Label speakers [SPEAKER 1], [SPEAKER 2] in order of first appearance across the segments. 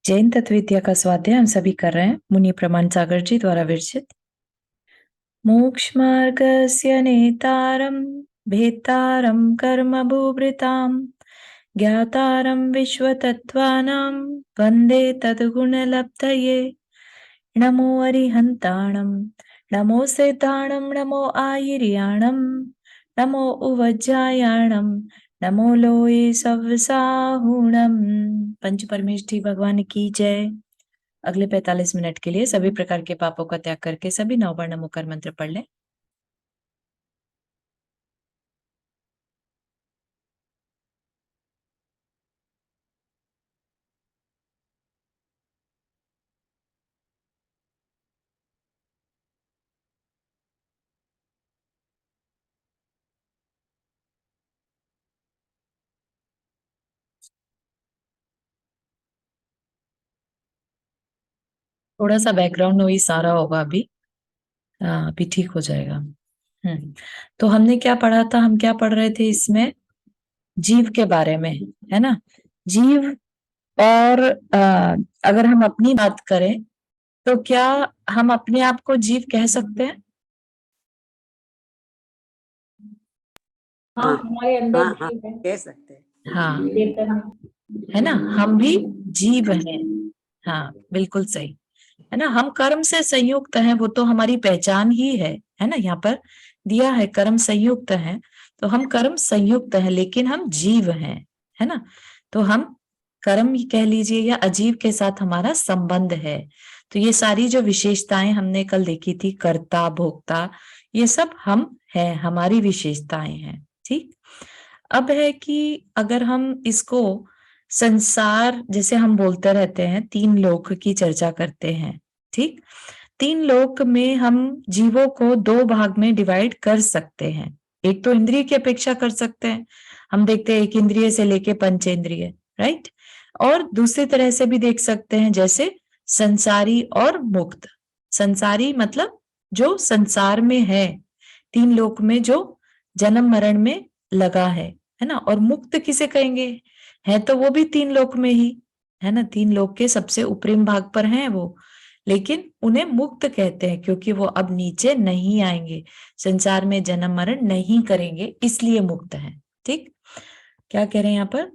[SPEAKER 1] जैन तत्व विद्या का स्वाध्याय हम सभी कर रहे हैं मुनि प्रमाण सागर जी द्वारा विरचित। मोक्ष मार्गस्य नेतारं भेतारं कर्म भूभृतां ज्ञातारं विश्वतत्त्वानां वन्दे तद्गुणलब्धये। नमो अरिहन्ताणं नमो सिद्धाणं नमो आयिर्याणं नमो उवज्जायाणं नमो लोये सव्साहुणं। पंच परमेष्ठी भगवान की जय। अगले 45 मिनट के लिए सभी प्रकार के पापों का त्याग करके सभी 9 बार नमोकार मंत्र पढ़ लें। थोड़ा सा बैकग्राउंड नॉइज सारा होगा अभी। अभी ठीक हो जाएगा। तो हमने क्या पढ़ा था, हम क्या पढ़ रहे थे इसमें? जीव के बारे में, है ना। जीव और अगर हम अपनी बात करें तो क्या हम अपने आप को जीव कह सकते हैं?
[SPEAKER 2] हाँ, हमारे अंदर जीव है,
[SPEAKER 3] कह सकते हैं।
[SPEAKER 1] हाँ,
[SPEAKER 2] चेतन
[SPEAKER 1] है ना, हम भी जीव हैं। हाँ, बिल्कुल सही, है ना। हम कर्म से संयुक्त हैं, वो तो हमारी पहचान ही है ना। यहाँ पर दिया है कर्म संयुक्त है, तो हम कर्म संयुक्त हैं लेकिन हम जीव हैं, है ना। तो हम कर्म कह लीजिए या अजीव के साथ हमारा संबंध है। तो ये सारी जो विशेषताएं हमने कल देखी थी, कर्ता भोक्ता, ये सब हम हैं, हमारी विशेषताएं हैं। ठीक। अब है कि अगर हम इसको संसार, जैसे हम बोलते रहते हैं, 3 लोक की चर्चा करते हैं। ठीक। 3 लोक में हम जीवों को 2 भाग में डिवाइड कर सकते हैं। एक तो इंद्रिय की अपेक्षा कर सकते हैं, हम देखते हैं एक इंद्रिय से लेके पंचेंद्रिय, राइट। और दूसरी तरह से भी देख सकते हैं, जैसे संसारी और मुक्त। संसारी मतलब जो संसार में है, 3 लोक में जो जन्म मरण में लगा है ना। और मुक्त किसे कहेंगे? है तो वो भी 3 लोक में ही, है ना। 3 लोक के सबसे ऊपरी भाग पर हैं वो, लेकिन उन्हें मुक्त कहते हैं क्योंकि वो अब नीचे नहीं आएंगे, संसार में जन्म मरण नहीं करेंगे, इसलिए मुक्त है। ठीक। क्या कह रहे हैं यहाँ पर?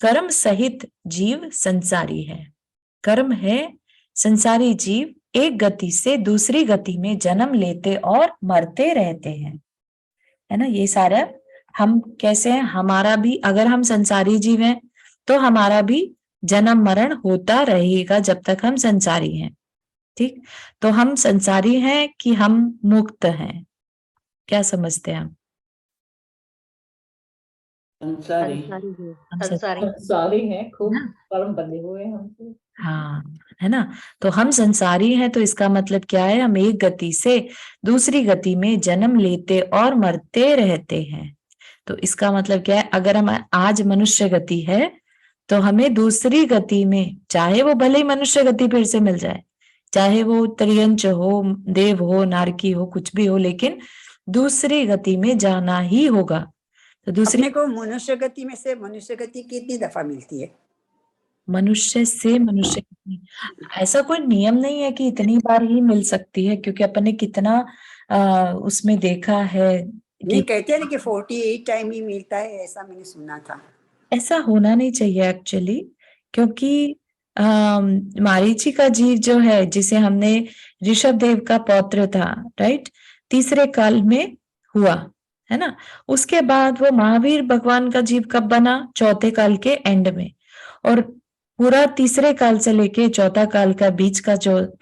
[SPEAKER 1] कर्म सहित जीव संसारी है। कर्म है, संसारी जीव एक गति से दूसरी गति में जन्म लेते और मरते रहते हैं, है ना। ये सारा हम कैसे हैं? हमारा भी, अगर हम संसारी जीव हैं तो हमारा भी जन्म मरण होता रहेगा जब तक हम संसारी हैं। ठीक। तो हम संसारी हैं कि हम मुक्त हैं? क्या समझते हैं हम?
[SPEAKER 2] संसारी हैं, खूब कर्म बंधे हुए हैं हमसे।
[SPEAKER 1] हाँ, है ना। तो हम संसारी हैं, तो इसका मतलब क्या है? हम एक गति से दूसरी गति में जन्म लेते और मरते रहते हैं। तो इसका मतलब क्या है? अगर हम आज मनुष्य गति है तो हमें दूसरी गति में, चाहे वो भले ही मनुष्य गति फिर से मिल जाए, चाहे वो त्रियंच हो, देव हो, नारकी हो, कुछ भी हो, लेकिन दूसरी गति में जाना ही होगा। तो दूसरी,
[SPEAKER 3] अपने को मनुष्य गति में से मनुष्य गति कितनी दफा मिलती है?
[SPEAKER 1] मनुष्य से मनुष्य गति, ऐसा कोई नियम नहीं है कि इतनी बार ही मिल सकती है, क्योंकि अपन ने कितना उसमें देखा है
[SPEAKER 3] नहीं,
[SPEAKER 1] कि
[SPEAKER 3] कहते हैं कि 48 टाइम ही मिलता है, ऐसा मैंने सुना था।
[SPEAKER 1] ऐसा होना नहीं चाहिए एक्चुअली, क्योंकि मारीची का जीव जो है, जिसे हमने ऋषभ देव का पौत्र था, राइट, तीसरे काल में हुआ, है ना। उसके बाद वो महावीर भगवान का जीव कब बना? चौथे काल के एंड में। और पूरा तीसरे काल से लेके चौथा काल का बीच का जो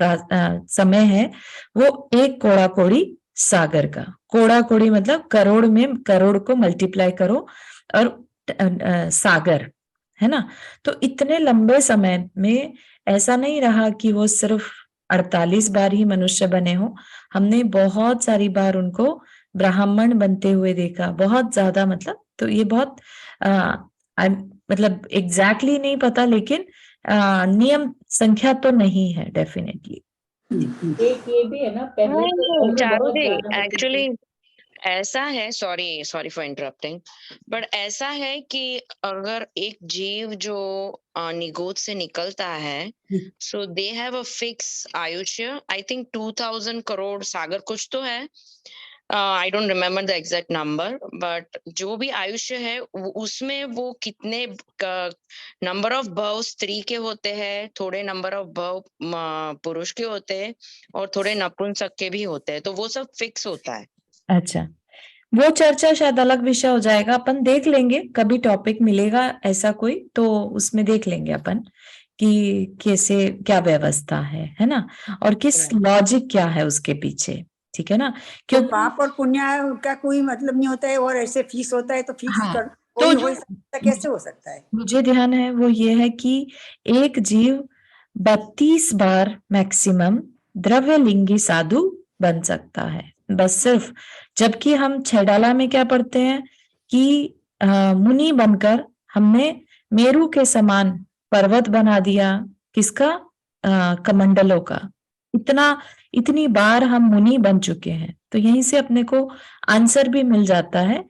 [SPEAKER 1] समय है, वो एक कोड़ा कोड़ी सागर का। कोड़ा कोड़ी मतलब करोड़ में करोड़ को मल्टीप्लाई करो और सागर, है ना। तो इतने लंबे समय में ऐसा नहीं रहा कि वो सिर्फ 48 बार ही मनुष्य बने हो। हमने बहुत सारी बार उनको ब्राह्मण बनते हुए देखा, बहुत ज्यादा, मतलब। तो ये बहुत मतलब एग्जैक्टली नहीं पता, लेकिन नियम संख्या तो नहीं है डेफिनेटली।
[SPEAKER 2] एक ये भी है ना, पहले तो
[SPEAKER 4] चारू दी, एक्चुअली ऐसा है, sorry sorry for interrupting, but ऐसा है कि अगर एक जीव जो निगोद से निकलता है, सो दे हैव अ फिक्स आयुष्य, आई थिंक 2000 करोड़ सागर कुछ तो है, I don't remember the exact number, but जो भी आयुष्य है उसमें वो कितने नंबर ऑफ भव स्त्री के होते हैं, थोड़े नंबर ऑफ भव पुरुष के होते हैं, और थोड़े नपुंसक के भी होते हैं, तो वो सब फिक्स होता है।
[SPEAKER 1] अच्छा, वो चर्चा शायद अलग विषय हो जाएगा, अपन देख लेंगे कभी टॉपिक मिलेगा ऐसा कोई, तो उसमें देख लेंगे अपन कि कैसे क्या व्यवस्था है ना, और किस लॉजिक क्या है उसके पीछे, ठीक है ना,
[SPEAKER 3] तो
[SPEAKER 1] क्योंकि
[SPEAKER 3] पाप और पुण्य का कोई मतलब नहीं होता है और ऐसे फिक्स होता है, तो फिक्स
[SPEAKER 1] हाँ,
[SPEAKER 3] कर
[SPEAKER 1] तो
[SPEAKER 3] कोई
[SPEAKER 1] जो
[SPEAKER 3] हो सकता, कैसे हो सकता है?
[SPEAKER 1] मुझे ध्यान है वो ये है कि एक जीव 32 बार मैक्सिमम द्रव्यलिंगी साधु बन सकता है, बस सिर्फ। जबकि हम छैडाला में क्या पढ़ते हैं कि मुनि बनकर हमने मेरू के समान पर्वत बना दिया, किसका? कमंडलों का। इतनी बार हम मुनि बन चुके हैं, तो यहीं से अपने को आंसर भी मिल जाता है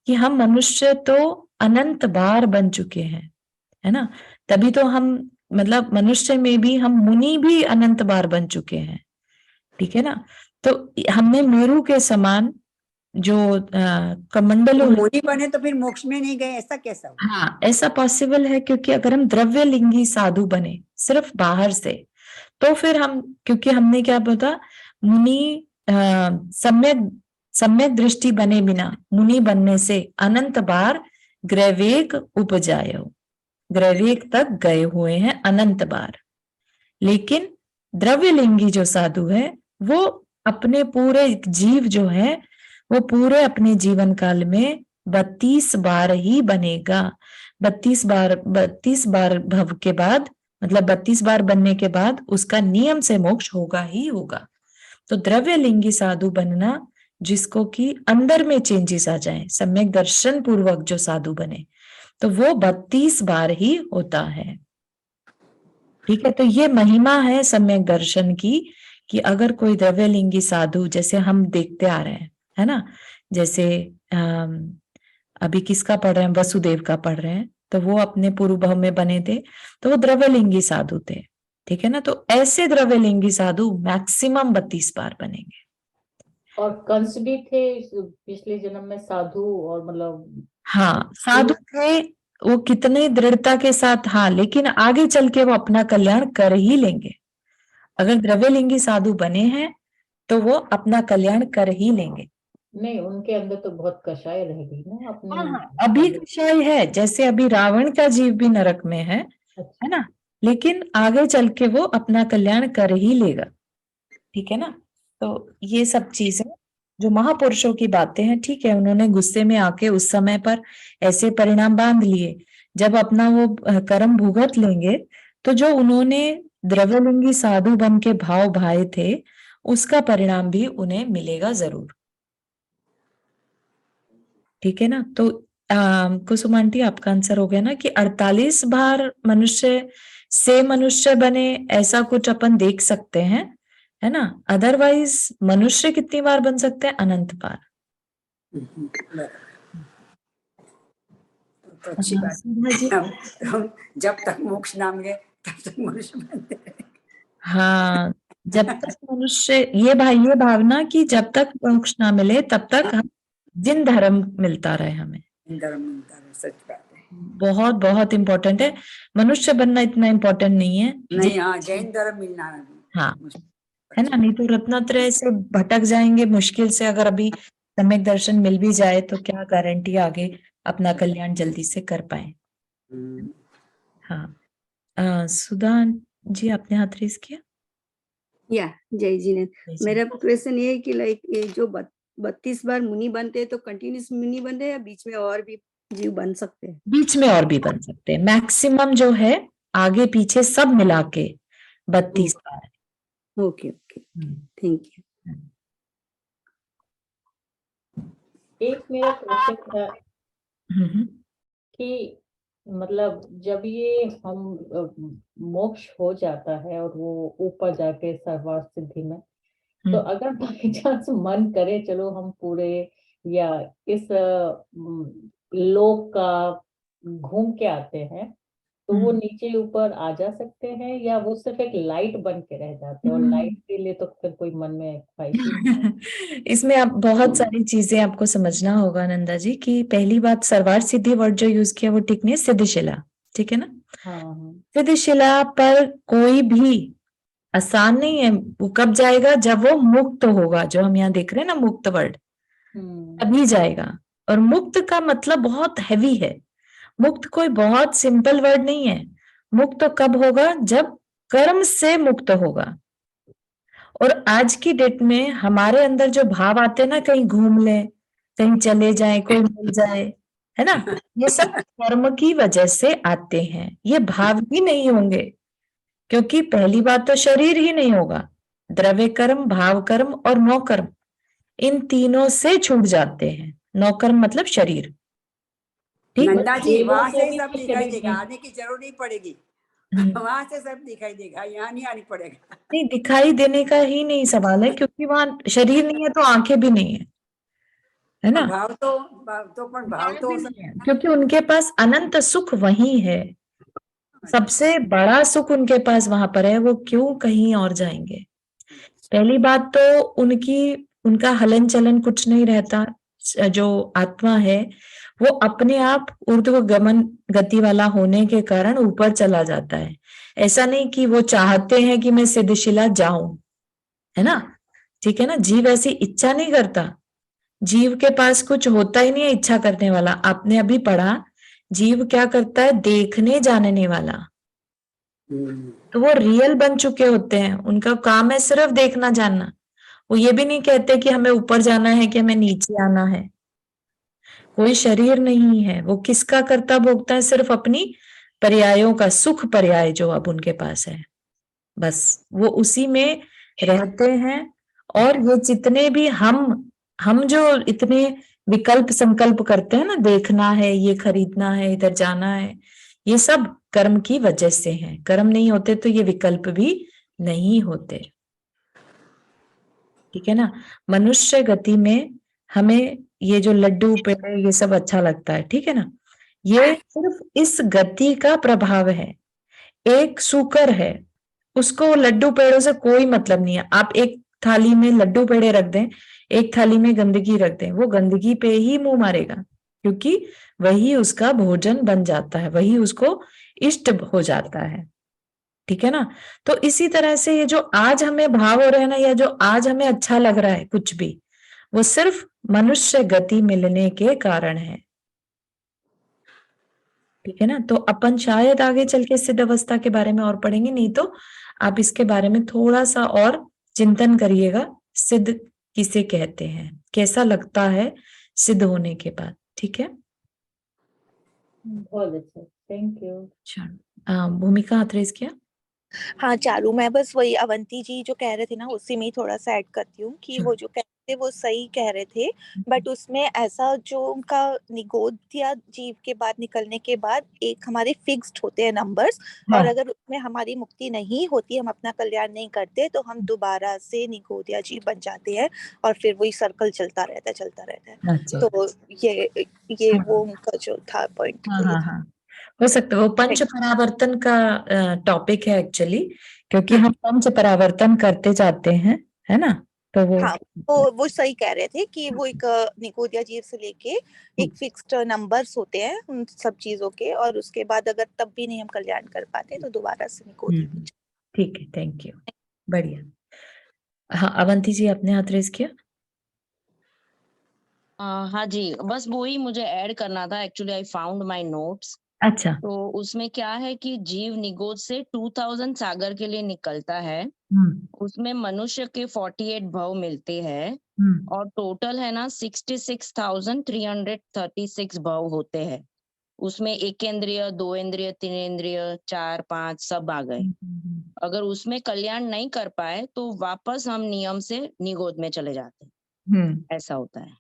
[SPEAKER 1] कि हम मनुष्य तो अनंत बार बन चुके हैं, है ना, तभी तो हम मतलब मनुष्य में भी हम मुनि भी अनंत बार बन चुके हैं, ठीक है ना। तो हमने मेरू के समान जो कमंडलों,
[SPEAKER 3] मुनि बने तो फिर मोक्ष में नहीं गए, ऐसा कैसा हुआ?
[SPEAKER 1] हाँ ऐसा पॉसिबल है, क्योंकि अगर हम द्रव्यलिंगी साधु बने सिर्फ बाहर से, तो फिर हम, क्योंकि हमने क्या बोला, मुनि सम्यक सम्यक दृष्टि बने बिना मुनि बनने से अनंत बार ग्रैवेक उपजायो, ग्रैवेक तक गए हुए हैं अनंत बार। लेकिन द्रव्यलिंगी जो साधु है वो अपने पूरे जीव जो है वो पूरे अपने जीवन काल में 32 बार ही बनेगा। 32 बार भव के बाद, मतलब 32 बार बनने के बाद उसका नियम से मोक्ष होगा ही होगा। तो द्रव्यलिंगी साधु बनना, जिसको कि अंदर में चेंजेस आ जाए, सम्यक दर्शन पूर्वक जो साधु बने, तो वो 32 बार ही होता है, ठीक है। तो ये महिमा है सम्यक दर्शन की, कि अगर कोई द्रव्यलिंगी साधु, जैसे हम देखते आ रहे हैं, है ना, जैसे अभी किसका पढ़ रहे हैं, वसुदेव का पढ़ रहे हैं, तो वो अपने पूर्व भाव में बने थे, तो वो द्रव्यलिंगी साधु थे, ठीक है ना। तो ऐसे द्रव्यलिंगी साधु मैक्सिमम 32 बार बनेंगे।
[SPEAKER 2] और कंस भी थे पिछले जन्म में साधु, और मतलब
[SPEAKER 1] हाँ साधु थे, वो कितने दृढ़ता के साथ, हाँ, लेकिन आगे चल के वो अपना कल्याण कर ही लेंगे। अगर द्रव्यलिंगी साधु बने हैं तो वो अपना कल्याण कर ही लेंगे।
[SPEAKER 2] नहीं, उनके अंदर तो बहुत कषाय रह गई ना अपने।
[SPEAKER 1] हाँ, अभी विषय है, जैसे अभी रावण का जीव भी नरक में है ना, लेकिन आगे चल के वो अपना कल्याण कर ही लेगा, ठीक है ना। तो ये सब चीजें जो महापुरुषों की बातें हैं, ठीक है, उन्होंने गुस्से में आके उस समय पर ऐसे परिणाम बांध लिए, जब अपना वो कर्म भुगत लेंगे, तो जो उन्होंने द्रव्यलिंगी साधु बन के भाव भाए थे, उसका परिणाम भी उन्हें मिलेगा जरूर, ठीक है ना। तो कुसुम आंटी, आपका आंसर हो गया ना कि 48 बार मनुष्य से मनुष्य बने, ऐसा कुछ अपन देख सकते हैं, है ना। अदरवाइज मनुष्य कितनी बार बन सकते हैं? अनंत बार।
[SPEAKER 3] तो अच्छी बात
[SPEAKER 1] सुधा जी,
[SPEAKER 3] हम जब तक मोक्ष ना मिले तब तक मनुष्य बनते रहेंगे।
[SPEAKER 1] हाँ, जब तक मनुष्य, ये भावना कि जब तक मोक्ष ना मिले तब तक हम जिन धर्म मिलता रहे हमें,
[SPEAKER 3] धर्म मिलता है, सच बात है।
[SPEAKER 1] बहुत बहुत इम्पोर्टेंट है। मनुष्य बनना इतना इम्पोर्टेंट नहीं है।
[SPEAKER 3] नहीं, हाँ, जैन धर्म मिलना
[SPEAKER 1] हाँ, है ना, नहीं तो रत्नत्रय से भटक जाएंगे मुश्किल से। अगर अभी सम्यक दर्शन मिल भी जाए तो क्या गारंटी आगे अपना कल्याण जल्दी से कर पाए। हाँ, सुधा जी, आपने हाथ रेस किया।
[SPEAKER 5] या जय जी ने, मेरा क्वेश्चन ये है कि लाइक ये जो 32 बार मुनि बनते हैं तो कंटिन्यूस मुनि बनते हैं या बीच में और भी जीव बन सकते हैं?
[SPEAKER 1] बीच में और भी बन सकते हैं, मैक्सिमम जो है आगे पीछे सब मिला के 32 बार।
[SPEAKER 5] Okay okay, thank you.
[SPEAKER 2] एक मेरा क्वेश्चन था कि मतलब जब ये हम मोक्ष हो जाता है और वो ऊपर जाके सर्वार्थ सिद्धि में, तो अगर बाई चांस मन करे चलो हम पूरे या इस लोक का घूम के आते हैं, तो वो नीचे ऊपर आ जा सकते हैं, या वो सिर्फ एक लाइट बन के रह जाते हैं, और लाइट के लिए तो फिर कोई मन में ख्वाहिश ही नहीं।
[SPEAKER 1] इसमें आप बहुत सारी चीजें आपको समझना होगा नंदा जी, कि पहली बात सर्वार सिद्धि वर्ड जो यूज किया वो ठीक नहीं, सिद्धिशिला, ठीक है ना।
[SPEAKER 2] हाँ
[SPEAKER 1] सिद्धिशिला पर कोई भी आसान नहीं है। वो कब जाएगा? जब वो मुक्त होगा, जो हम यहाँ देख रहे हैं ना मुक्त वर्ड, तभी जाएगा। और मुक्त का मतलब बहुत हैवी है। मुक्त कोई बहुत सिंपल वर्ड नहीं है। मुक्त तो कब होगा? जब कर्म से मुक्त होगा। और आज की डेट में हमारे अंदर जो भाव आते हैं ना, कहीं घूम ले, कहीं चले जाए, कोई मिल जाए, है ना, ये सब कर्म की वजह से आते हैं। ये भाव ही नहीं होंगे, क्योंकि पहली बात तो शरीर ही नहीं होगा। द्रव्य कर्म, भाव कर्म और नौ कर्म, इन तीनों से छूट जाते हैं। नौ कर्म मतलब शरीर, ठीक।
[SPEAKER 3] नंदा जी
[SPEAKER 2] देवों
[SPEAKER 3] वहां
[SPEAKER 2] को
[SPEAKER 3] से ही
[SPEAKER 2] भी
[SPEAKER 3] सब
[SPEAKER 2] तो
[SPEAKER 3] दिखाई
[SPEAKER 2] शरीर
[SPEAKER 3] देगा,
[SPEAKER 2] नहीं।
[SPEAKER 3] आने की जरूरत नहीं पड़ेगी। वहां से सब दिखाई देगा, यहाँ नहीं आनी पड़ेगा।
[SPEAKER 1] नहीं, दिखाई देने का ही नहीं सवाल है, क्योंकि वहां शरीर नहीं है तो आंखें भी नहीं है ना।
[SPEAKER 3] भाव तो पण भाव
[SPEAKER 1] ज्ञान
[SPEAKER 3] तो
[SPEAKER 1] भी
[SPEAKER 3] हो
[SPEAKER 1] नहीं है,
[SPEAKER 3] सकता
[SPEAKER 1] क्योंकि उनके पास अनंत सुख वही है। सबसे बड़ा सुख उनके पास वहां पर है, वो क्यों कहीं और जाएंगे। पहली बात तो उनका हलन चलन कुछ नहीं रहता। जो आत्मा है वो अपने आप ऊर्ध्वगमन गति वाला होने के कारण ऊपर चला जाता है। ऐसा नहीं कि वो चाहते हैं कि मैं सिद्धशिला जाऊं, है ना, ठीक है ना। जीव ऐसी इच्छा नहीं करता। जीव के पास कुछ होता ही नहीं है इच्छा करने वाला। आपने अभी पढ़ा, जीव क्या करता है? देखने जानने वाला। तो वो रियल बन चुके होते हैं, उनका काम है सिर्फ देखना जानना। वो ये भी नहीं कहते कि हमें ऊपर जाना है, कि हमें नीचे आना है। कोई शरीर नहीं है। वो किसका कर्ता भोगता है? सिर्फ अपनी पर्यायों का, सुख पर्याय जो अब उनके पास है, बस वो उसी में रहते हैं। और ये जितने भी हम जो इतने विकल्प संकल्प करते हैं ना, देखना है, ये खरीदना है, इधर जाना है, ये सब कर्म की वजह से है। कर्म नहीं होते तो ये विकल्प भी नहीं होते, ठीक है ना। मनुष्य गति में हमें ये जो लड्डू पेड़े ये सब अच्छा लगता है, ठीक है ना। ये सिर्फ इस गति का प्रभाव है। एक सूकर है, उसको लड्डू पेड़ों से कोई मतलब नहीं है। आप एक थाली में लड्डू पेड़े रख दें, एक थाली में गंदगी रख दें, वो गंदगी पे ही मुंह मारेगा, क्योंकि वही उसका भोजन बन जाता है, वही उसको इष्ट हो जाता है, ठीक है ना। तो इसी तरह से ये जो आज हमें भाव हो रहे हैं ना, या जो आज हमें अच्छा लग रहा है कुछ भी, वो सिर्फ मनुष्य गति मिलने के कारण है, ठीक है ना। तो अपन शायद आगे चल के सिद्ध अवस्था के बारे में और पढ़ेंगे, नहीं तो आप इसके बारे में थोड़ा सा और चिंतन करिएगा। सिद्ध किसे कहते हैं, कैसा लगता है सिद्ध होने के बाद, ठीक है।
[SPEAKER 2] बहुत अच्छा, थैंक यू।
[SPEAKER 1] भूमिका हाथ रेज किया।
[SPEAKER 6] हाँ चारू, मैं बस वही अवंती जी जो कह रहे थे ना, उसी में ही थोड़ा सा ऐड करती हूँ कि वो जो कह रहे थे वो सही कह रहे थे। बट उसमें ऐसा जो उनका निगोध्या जीव के बाद निकलने के बाद एक हमारे फिक्स्ड होते हैं नंबर्स,
[SPEAKER 1] हाँ।
[SPEAKER 6] और अगर उसमें हमारी मुक्ति नहीं होती, हम अपना कल्याण नहीं करते, तो हम दोबारा से निगोध्या जीव बन जाते हैं, और फिर वही सर्कल चलता रहता है।
[SPEAKER 1] अच्छा।
[SPEAKER 6] तो ये वो उनका जो था पॉइंट।
[SPEAKER 1] हाँ, हो सकता है वो पंच परावर्तन का टॉपिक है एक्चुअली, क्योंकि हम पंच परावर्तन करते जाते हैं, है ना। तो
[SPEAKER 6] वो सही कह रहे थे कि वो एक निगोध्या जीव से लेके एक फिक्स्ड नंबर्स होते हैं उन सब चीजों के, और उसके बाद अगर तब भी नहीं हम कल्याण कर पाते तो दोबारा से निगोध्या।
[SPEAKER 1] ठीक है, थैंक यू, बढ़िया। हाँ अवंती जी, आपने हाथ रेज किया।
[SPEAKER 4] हाँ जी, बस वो ही मुझे ऐड करना था। Actually I found my notes.
[SPEAKER 1] अच्छा।
[SPEAKER 4] तो उसमें क्या है कि जीव निगोद से 2000 सागर के लिए निकलता है। उसमें मनुष्य के 48 भव मिलते हैं, और टोटल है ना 66,336 भव होते हैं। उसमें एक इंद्रिय, दो इंद्रिय, तीन इंद्रिय, 4, 5 सब आ गए। अगर उसमें कल्याण नहीं कर पाए तो वापस हम नियम से निगोद में चले जाते हैं, ऐसा होता है।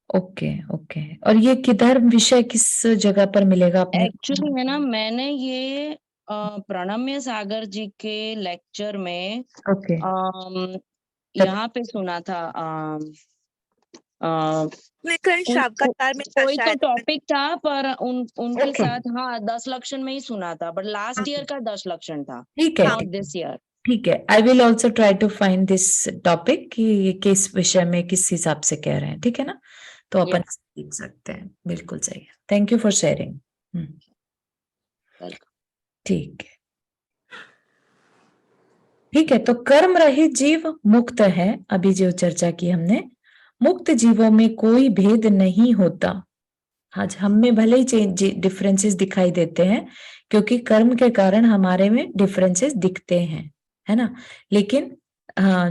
[SPEAKER 1] ओके। और ये किधर विषय किस जगह पर मिलेगा आपने?
[SPEAKER 4] एक्चुअली है ना, मैंने ये प्रणम्य सागर जी के लेक्चर में यहाँ पे सुना था।
[SPEAKER 6] विकर्ण श्रावकाचार में था
[SPEAKER 4] कोई तो
[SPEAKER 6] शायद।
[SPEAKER 4] टॉपिक था, पर उनके
[SPEAKER 1] Okay.
[SPEAKER 4] साथ हाँ 10 लक्षण में ही सुना था, बट लास्ट ईयर का 10 लक्षण था,
[SPEAKER 1] ठीक है,
[SPEAKER 4] नॉट दिस ईयर।
[SPEAKER 1] ठीक है। I will also try to find this topic कि ये किस विषय में किस हिसाब से कह रहे हैं, ठीक है ना? तो अपन सीख सकते हैं, बिल्कुल सही है। Thank you for sharing. ठीक है, ठीक है। तो कर्म रहित जीव मुक्त है। अभी जो चर्चा की हमने, मुक्त जीवों में कोई भेद नहीं होता। आज हम में भले ही डिफरेंसेस दिखाई देते हैं, क्योंकि कर्म के कारण हमारे में डिफरेंसेस दिखते हैं, है ना? लेकिन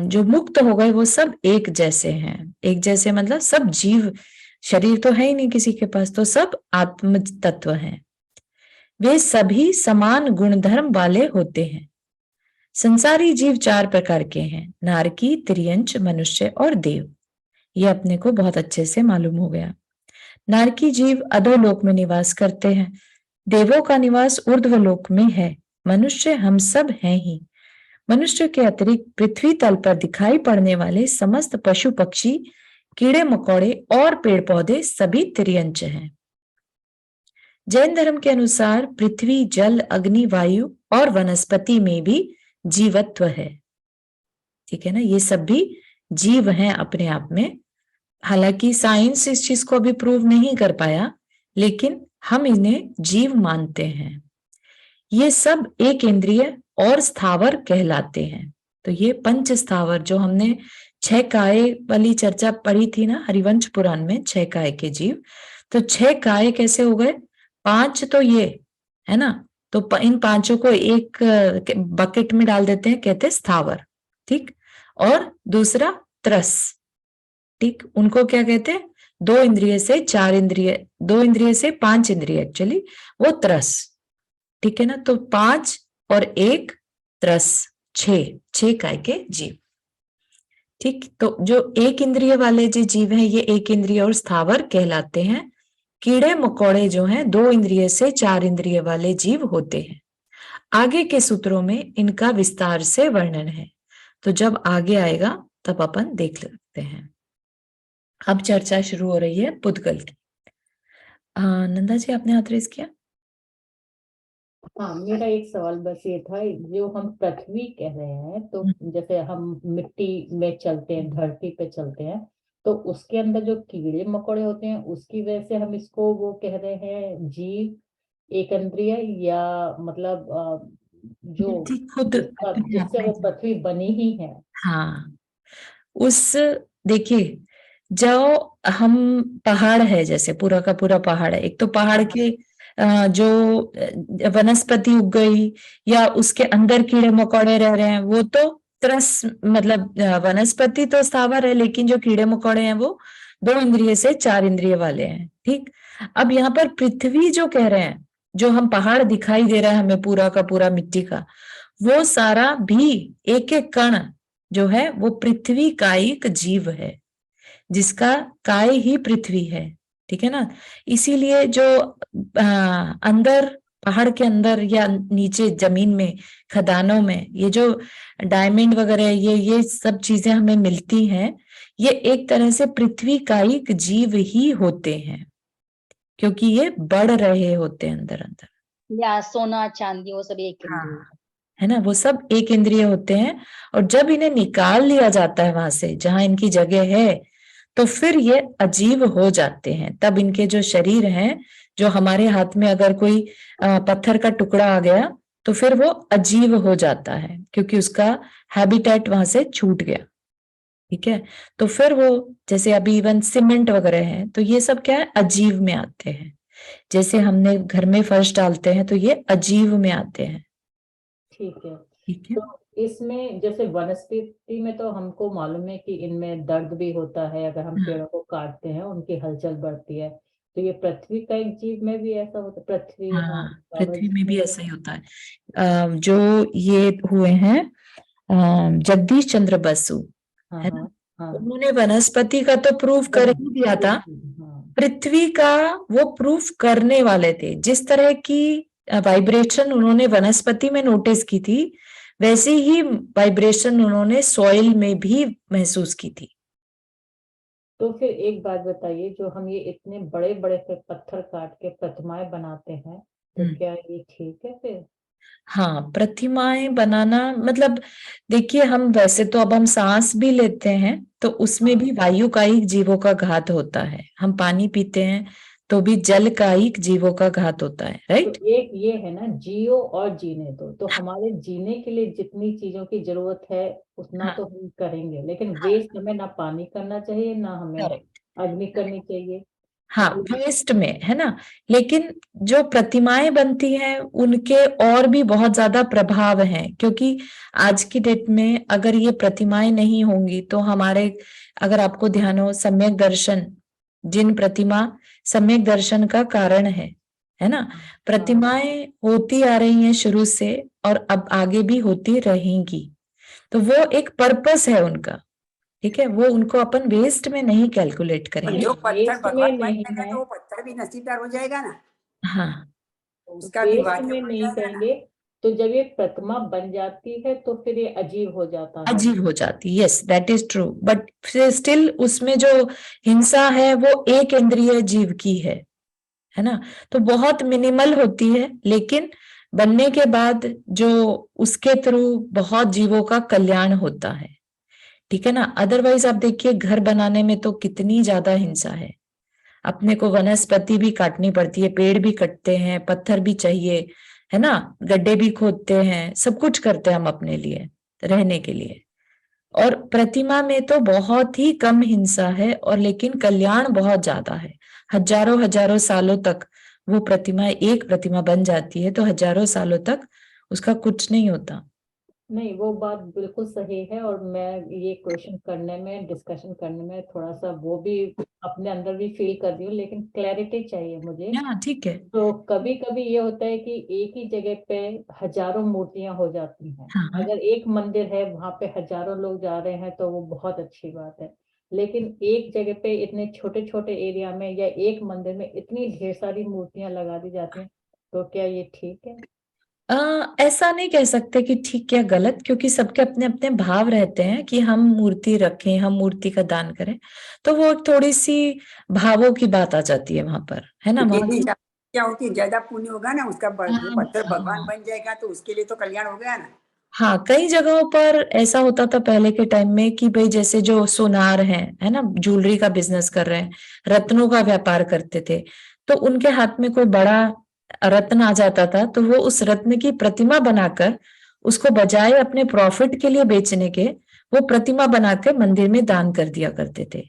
[SPEAKER 1] जो मुक्त हो गए वो सब एक जैसे हैं। एक जैसे मतलब सब जीव, शरीर तो है ही नहीं किसी के पास, तो सब आत्म तत्व हैं। वे सभी समान गुणधर्म वाले होते हैं। संसारी जीव 4 प्रकार के हैं: नारकी, त्रियंच, मनुष्य और देव। ये अपने को बहुत अच्छे से मालूम हो गया। नारकी जीव अधोलोक में निवास करते हैं। देवों का निवास ऊर्ध्वलोक में है। मनुष्य हम सब हैं ही। मनुष्य के अतिरिक्त पृथ्वी तल पर दिखाई पड़ने वाले समस्त पशु पक्षी, कीड़े मकोड़े और पेड़ पौधे सभी त्रियंच हैं। जैन धर्म के अनुसार पृथ्वी, जल, अग्नि, वायु और वनस्पति में भी जीवत्व है। ठीक है ना? ये सब भी जीव हैं अपने आप में। हालांकि साइंस इस चीज को अभी प्रूव नहीं कर पाया, लेकिन हम इन्हें जीव मानते हैं। ये सब एक इंद्रिय और स्थावर कहलाते हैं। तो ये पंच स्थावर, जो हमने 6 काय वाली चर्चा पढ़ी थी ना हरिवंश पुराण में, 6 काय के जीव, तो 6 काय कैसे हो गए? 5 तो ये है ना, तो इन 5 को एक बकेट में डाल देते हैं, कहते हैं स्थावर, ठीक। और दूसरा त्रस, ठीक, उनको क्या कहते हैं? 2 इंद्रिय से 4 इंद्रिय, 2 इंद्रिय से 5 इंद्रिय, एक्चुअली वो त्रस, ठीक है ना। तो 5 और 1 त्रस, 6 काय के जीव, ठीक। तो जो एक इंद्रिय वाले जो जीव हैं, ये एक इंद्रिय और स्थावर कहलाते हैं। कीड़े मकोड़े जो हैं 2 इंद्रिय से 4 इंद्रिय वाले जीव होते हैं। आगे के सूत्रों में इनका विस्तार से वर्णन है, तो जब आगे आएगा तब अपन देख सकते हैं। अब चर्चा शुरू हो रही है पुद्गल की। नंदा जी, आपने हाथ रेज किया?
[SPEAKER 2] हाँ, मेरा एक सवाल बस ये था, जो हम पृथ्वी कह रहे हैं, तो जैसे हम मिट्टी में चलते हैं, धरती पे चलते हैं, तो उसके अंदर जो कीड़े मकोड़े होते हैं, उसकी वजह से हम इसको वो कह रहे हैं जीव, एक इंद्रिय, या मतलब जो
[SPEAKER 1] खुद
[SPEAKER 2] जिससे वो पृथ्वी बनी ही है।
[SPEAKER 1] हाँ, उस देखिए, जो हम पहाड़ है, जैसे पूरा का पूरा पहाड़ है, एक तो पहाड़ के जो वनस्पति उग गई या उसके अंदर कीड़े मकोड़े रह रहे हैं, वो तो त्रस, मतलब वनस्पति तो स्थावर है, लेकिन जो कीड़े मकोड़े हैं वो 2 इंद्रिय से 4 इंद्रिय वाले हैं, ठीक। अब यहाँ पर पृथ्वी जो कह रहे हैं, जो हम पहाड़ दिखाई दे रहा है हमें पूरा का पूरा मिट्टी का, वो सारा भी एक एक कण जो है वो पृथ्वी का एक जीव है, जिसका काय ही पृथ्वी है, ठीक है ना। इसीलिए जो अंदर पहाड़ के अंदर या नीचे जमीन में, खदानों में, ये जो डायमंड वगैरह ये सब चीजें हमें मिलती हैं, ये एक तरह से पृथ्वी का एक जीव ही होते हैं, क्योंकि ये बढ़ रहे होते हैं अंदर अंदर।
[SPEAKER 7] या सोना चांदी वो सब एक इंद्रिय,
[SPEAKER 1] है ना, वो सब एक इंद्रिय होते हैं। और जब इन्हें निकाल लिया जाता है वहां से जहां इनकी जगह है, तो फिर ये अजीब हो जाते हैं। तब इनके जो शरीर हैं, जो हमारे हाथ में अगर कोई पत्थर का टुकड़ा आ गया, तो फिर वो अजीब हो जाता है, क्योंकि उसका हैबिटेट वहां से छूट गया, ठीक है। तो फिर वो, जैसे अभी इवन सीमेंट वगैरह है, तो ये सब क्या है? अजीब में आते हैं। जैसे हमने घर में फर्श डालते हैं, तो ये अजीब में आते हैं,
[SPEAKER 2] ठीक है।
[SPEAKER 1] ठीक है।
[SPEAKER 2] तो इसमें जैसे वनस्पति में तो हमको मालूम है कि इनमें दर्द भी होता है, अगर हम पेड़ों को काटते हैं उनकी हलचल बढ़ती है, तो ये पृथ्वी का एक जीव में भी ऐसा होता है? पृथ्वी,
[SPEAKER 1] हाँ, पृथ्वी में भी ऐसा ही होता है। जो ये हुए हैं जगदीश चंद्र बसु, है ना, उन्होंने वनस्पति का तो प्रूफ कर ही दिया था, पृथ्वी का वो प्रूफ करने वाले थे। जिस तरह की वाइब्रेशन उन्होंने वनस्पति में नोटिस की थी, वैसे ही वाइब्रेशन उन्होंने सॉइल में भी महसूस की थी,
[SPEAKER 2] तो फिर एक बात बताइए, जो हम ये इतने बड़े बड़े फिर पत्थर काट के प्रतिमाएं बनाते हैं, तो क्या ये ठीक है फिर?
[SPEAKER 1] हाँ, प्रतिमाएं बनाना मतलब देखिए, हम वैसे तो अब हम सांस भी लेते हैं तो उसमें भी वायुकायिक जीवों का घात होता है। हम पानी पीते हैं तो भी जलकायिक जीवों का घात होता है,
[SPEAKER 2] तो
[SPEAKER 1] राइट?
[SPEAKER 2] एक ये है ना, जियो और जीने दो। तो हमारे जीने के लिए जितनी चीजों की जरूरत है उतना
[SPEAKER 1] हाँ,
[SPEAKER 2] तो हम करेंगे, लेकिन
[SPEAKER 1] हाँ,
[SPEAKER 2] वेस्ट हमें ना पानी करना चाहिए, ना हमें
[SPEAKER 1] करेक्ट।
[SPEAKER 2] अग्नि करनी चाहिए।
[SPEAKER 1] हाँ, वेस्ट में है ना। लेकिन जो प्रतिमाएं बनती हैं उनके और भी बहुत ज्यादा प्रभाव हैं, क्योंकि आज की डेट में अगर ये प्रतिमाएं नहीं होंगी तो हमारे, अगर आपको ध्यान हो, सम्यक दर्शन, जिन प्रतिमा सम्यक दर्शन का कारण है ना। प्रतिमाएं होती आ रही हैं शुरू से और अब आगे भी होती रहेंगी, तो वो एक पर्पस है उनका। ठीक है, वो उनको अपन वेस्ट में नहीं कैलकुलेट
[SPEAKER 3] और
[SPEAKER 1] करेंगे।
[SPEAKER 3] जो पत्थर
[SPEAKER 2] वेस्ट में
[SPEAKER 3] भगवान बन
[SPEAKER 2] नहीं
[SPEAKER 3] जाएगा
[SPEAKER 2] है,
[SPEAKER 3] तो वो पत्थर भी नसीबदार हो जाएगा ना,
[SPEAKER 1] हाँ,
[SPEAKER 3] तो उसका भी
[SPEAKER 2] वेस्ट
[SPEAKER 3] वाद्य
[SPEAKER 2] में
[SPEAKER 3] बन
[SPEAKER 2] नहीं
[SPEAKER 3] जाएगा ना।
[SPEAKER 2] कहेंगे। तो जब ये प्रतिमा बन जाती है तो फिर ये अजीब हो जाता है।
[SPEAKER 1] अजीब हो जाती, yes that is true, but still उसमें जो हिंसा है वो एक इंद्रिय जीव की है ना। तो बहुत मिनिमल होती है, लेकिन बनने के बाद जो उसके थ्रू बहुत जीवों का कल्याण होता है। ठीक है ना। अदरवाइज आप देखिए, घर बनाने में तो कितनी ज्यादा हिंसा है। अपने को वनस्पति भी काटनी पड़ती है, पेड़ भी कटते हैं, पत्थर भी चाहिए, है ना, गड्ढे भी खोदते हैं, सब कुछ करते हैं हम अपने लिए, रहने के लिए। और प्रतिमा में तो बहुत ही कम हिंसा है, और लेकिन कल्याण बहुत ज्यादा है। हजारों हजारों सालों तक वो प्रतिमा, एक प्रतिमा बन जाती है तो हजारों सालों तक उसका कुछ नहीं होता।
[SPEAKER 2] नहीं, वो बात बिल्कुल सही है। और मैं ये क्वेश्चन करने में, डिस्कशन करने में थोड़ा सा वो भी अपने अंदर भी फील कर रही हूँ, लेकिन क्लैरिटी चाहिए मुझे।
[SPEAKER 1] हाँ, ठीक है।
[SPEAKER 2] तो कभी कभी ये होता है कि एक ही जगह पे हजारों मूर्तियां हो जाती हैं।
[SPEAKER 1] हाँ, हाँ,
[SPEAKER 2] अगर एक मंदिर है, वहां पे हजारों लोग जा रहे हैं, तो वो बहुत अच्छी बात है। लेकिन एक जगह पे इतने छोटे छोटे एरिया में या एक मंदिर में इतनी ढेर सारी मूर्तियां लगा दी जाती हैं, तो क्या ये ठीक है?
[SPEAKER 1] ऐसा नहीं कह सकते कि ठीक या गलत, क्योंकि सबके अपने अपने भाव रहते हैं कि हम मूर्ति रखें, हम मूर्ति का दान करें। तो वो एक थोड़ी सी भावों की बात आ जाती है वहां पर, है ना। वहां
[SPEAKER 3] जितनी क्या होती है, ज्यादा पुण्य होगा ना उसका, जो
[SPEAKER 1] हाँ,
[SPEAKER 3] पत्थर भगवान
[SPEAKER 1] हाँ,
[SPEAKER 3] बन जाएगा तो उसके लिए तो कल्याण हो गया ना।
[SPEAKER 1] हाँ, कई जगहों पर ऐसा होता था पहले के टाइम में कि भाई जैसे जो सोनार हैं, है ना, ज्वेलरी का बिजनेस कर रहे हैं, रत्नों का व्यापार करते थे, तो उनके हाथ में कोई बड़ा रत्न आ जाता था तो वो उस रत्न की प्रतिमा बनाकर उसको बजाय अपने प्रॉफिट के लिए बेचने के, वो प्रतिमा बनाकर मंदिर में दान कर दिया करते थे।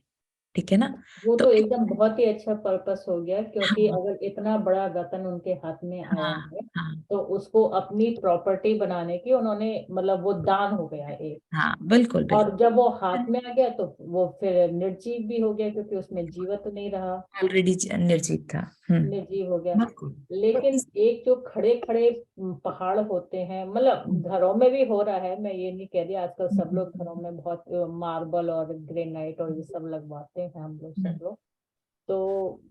[SPEAKER 1] ठीक है ना।
[SPEAKER 2] वो
[SPEAKER 1] तो
[SPEAKER 2] तो एकदम बहुत ही अच्छा पर्पस हो गया, क्योंकि
[SPEAKER 1] हाँ,
[SPEAKER 2] अगर इतना बड़ा रतन उनके हाथ में आया
[SPEAKER 1] हाँ,
[SPEAKER 2] है,
[SPEAKER 1] हाँ,
[SPEAKER 2] तो उसको अपनी प्रॉपर्टी बनाने की उन्होंने, मतलब वो दान हो गया एक।
[SPEAKER 1] हाँ, बिल्कुल बिल्कुल।
[SPEAKER 2] और जब वो हाथ में आ गया तो वो फिर निर्जीव भी हो गया, क्योंकि उसमें जीवत नहीं रहा,
[SPEAKER 1] ऑलरेडी निर्जीव था।
[SPEAKER 2] निर्जीव हो गया।
[SPEAKER 1] बिल्कुल। तो
[SPEAKER 2] लेकिन एक जो खड़े खड़े पहाड़ होते हैं, मतलब घरों में भी हो रहा है, मैं ये नहीं कह रही, आजकल सब लोग घरों में बहुत मार्बल और ग्रेनाइट और ये सब लगवाते हैं हम लोग, सब लोग। तो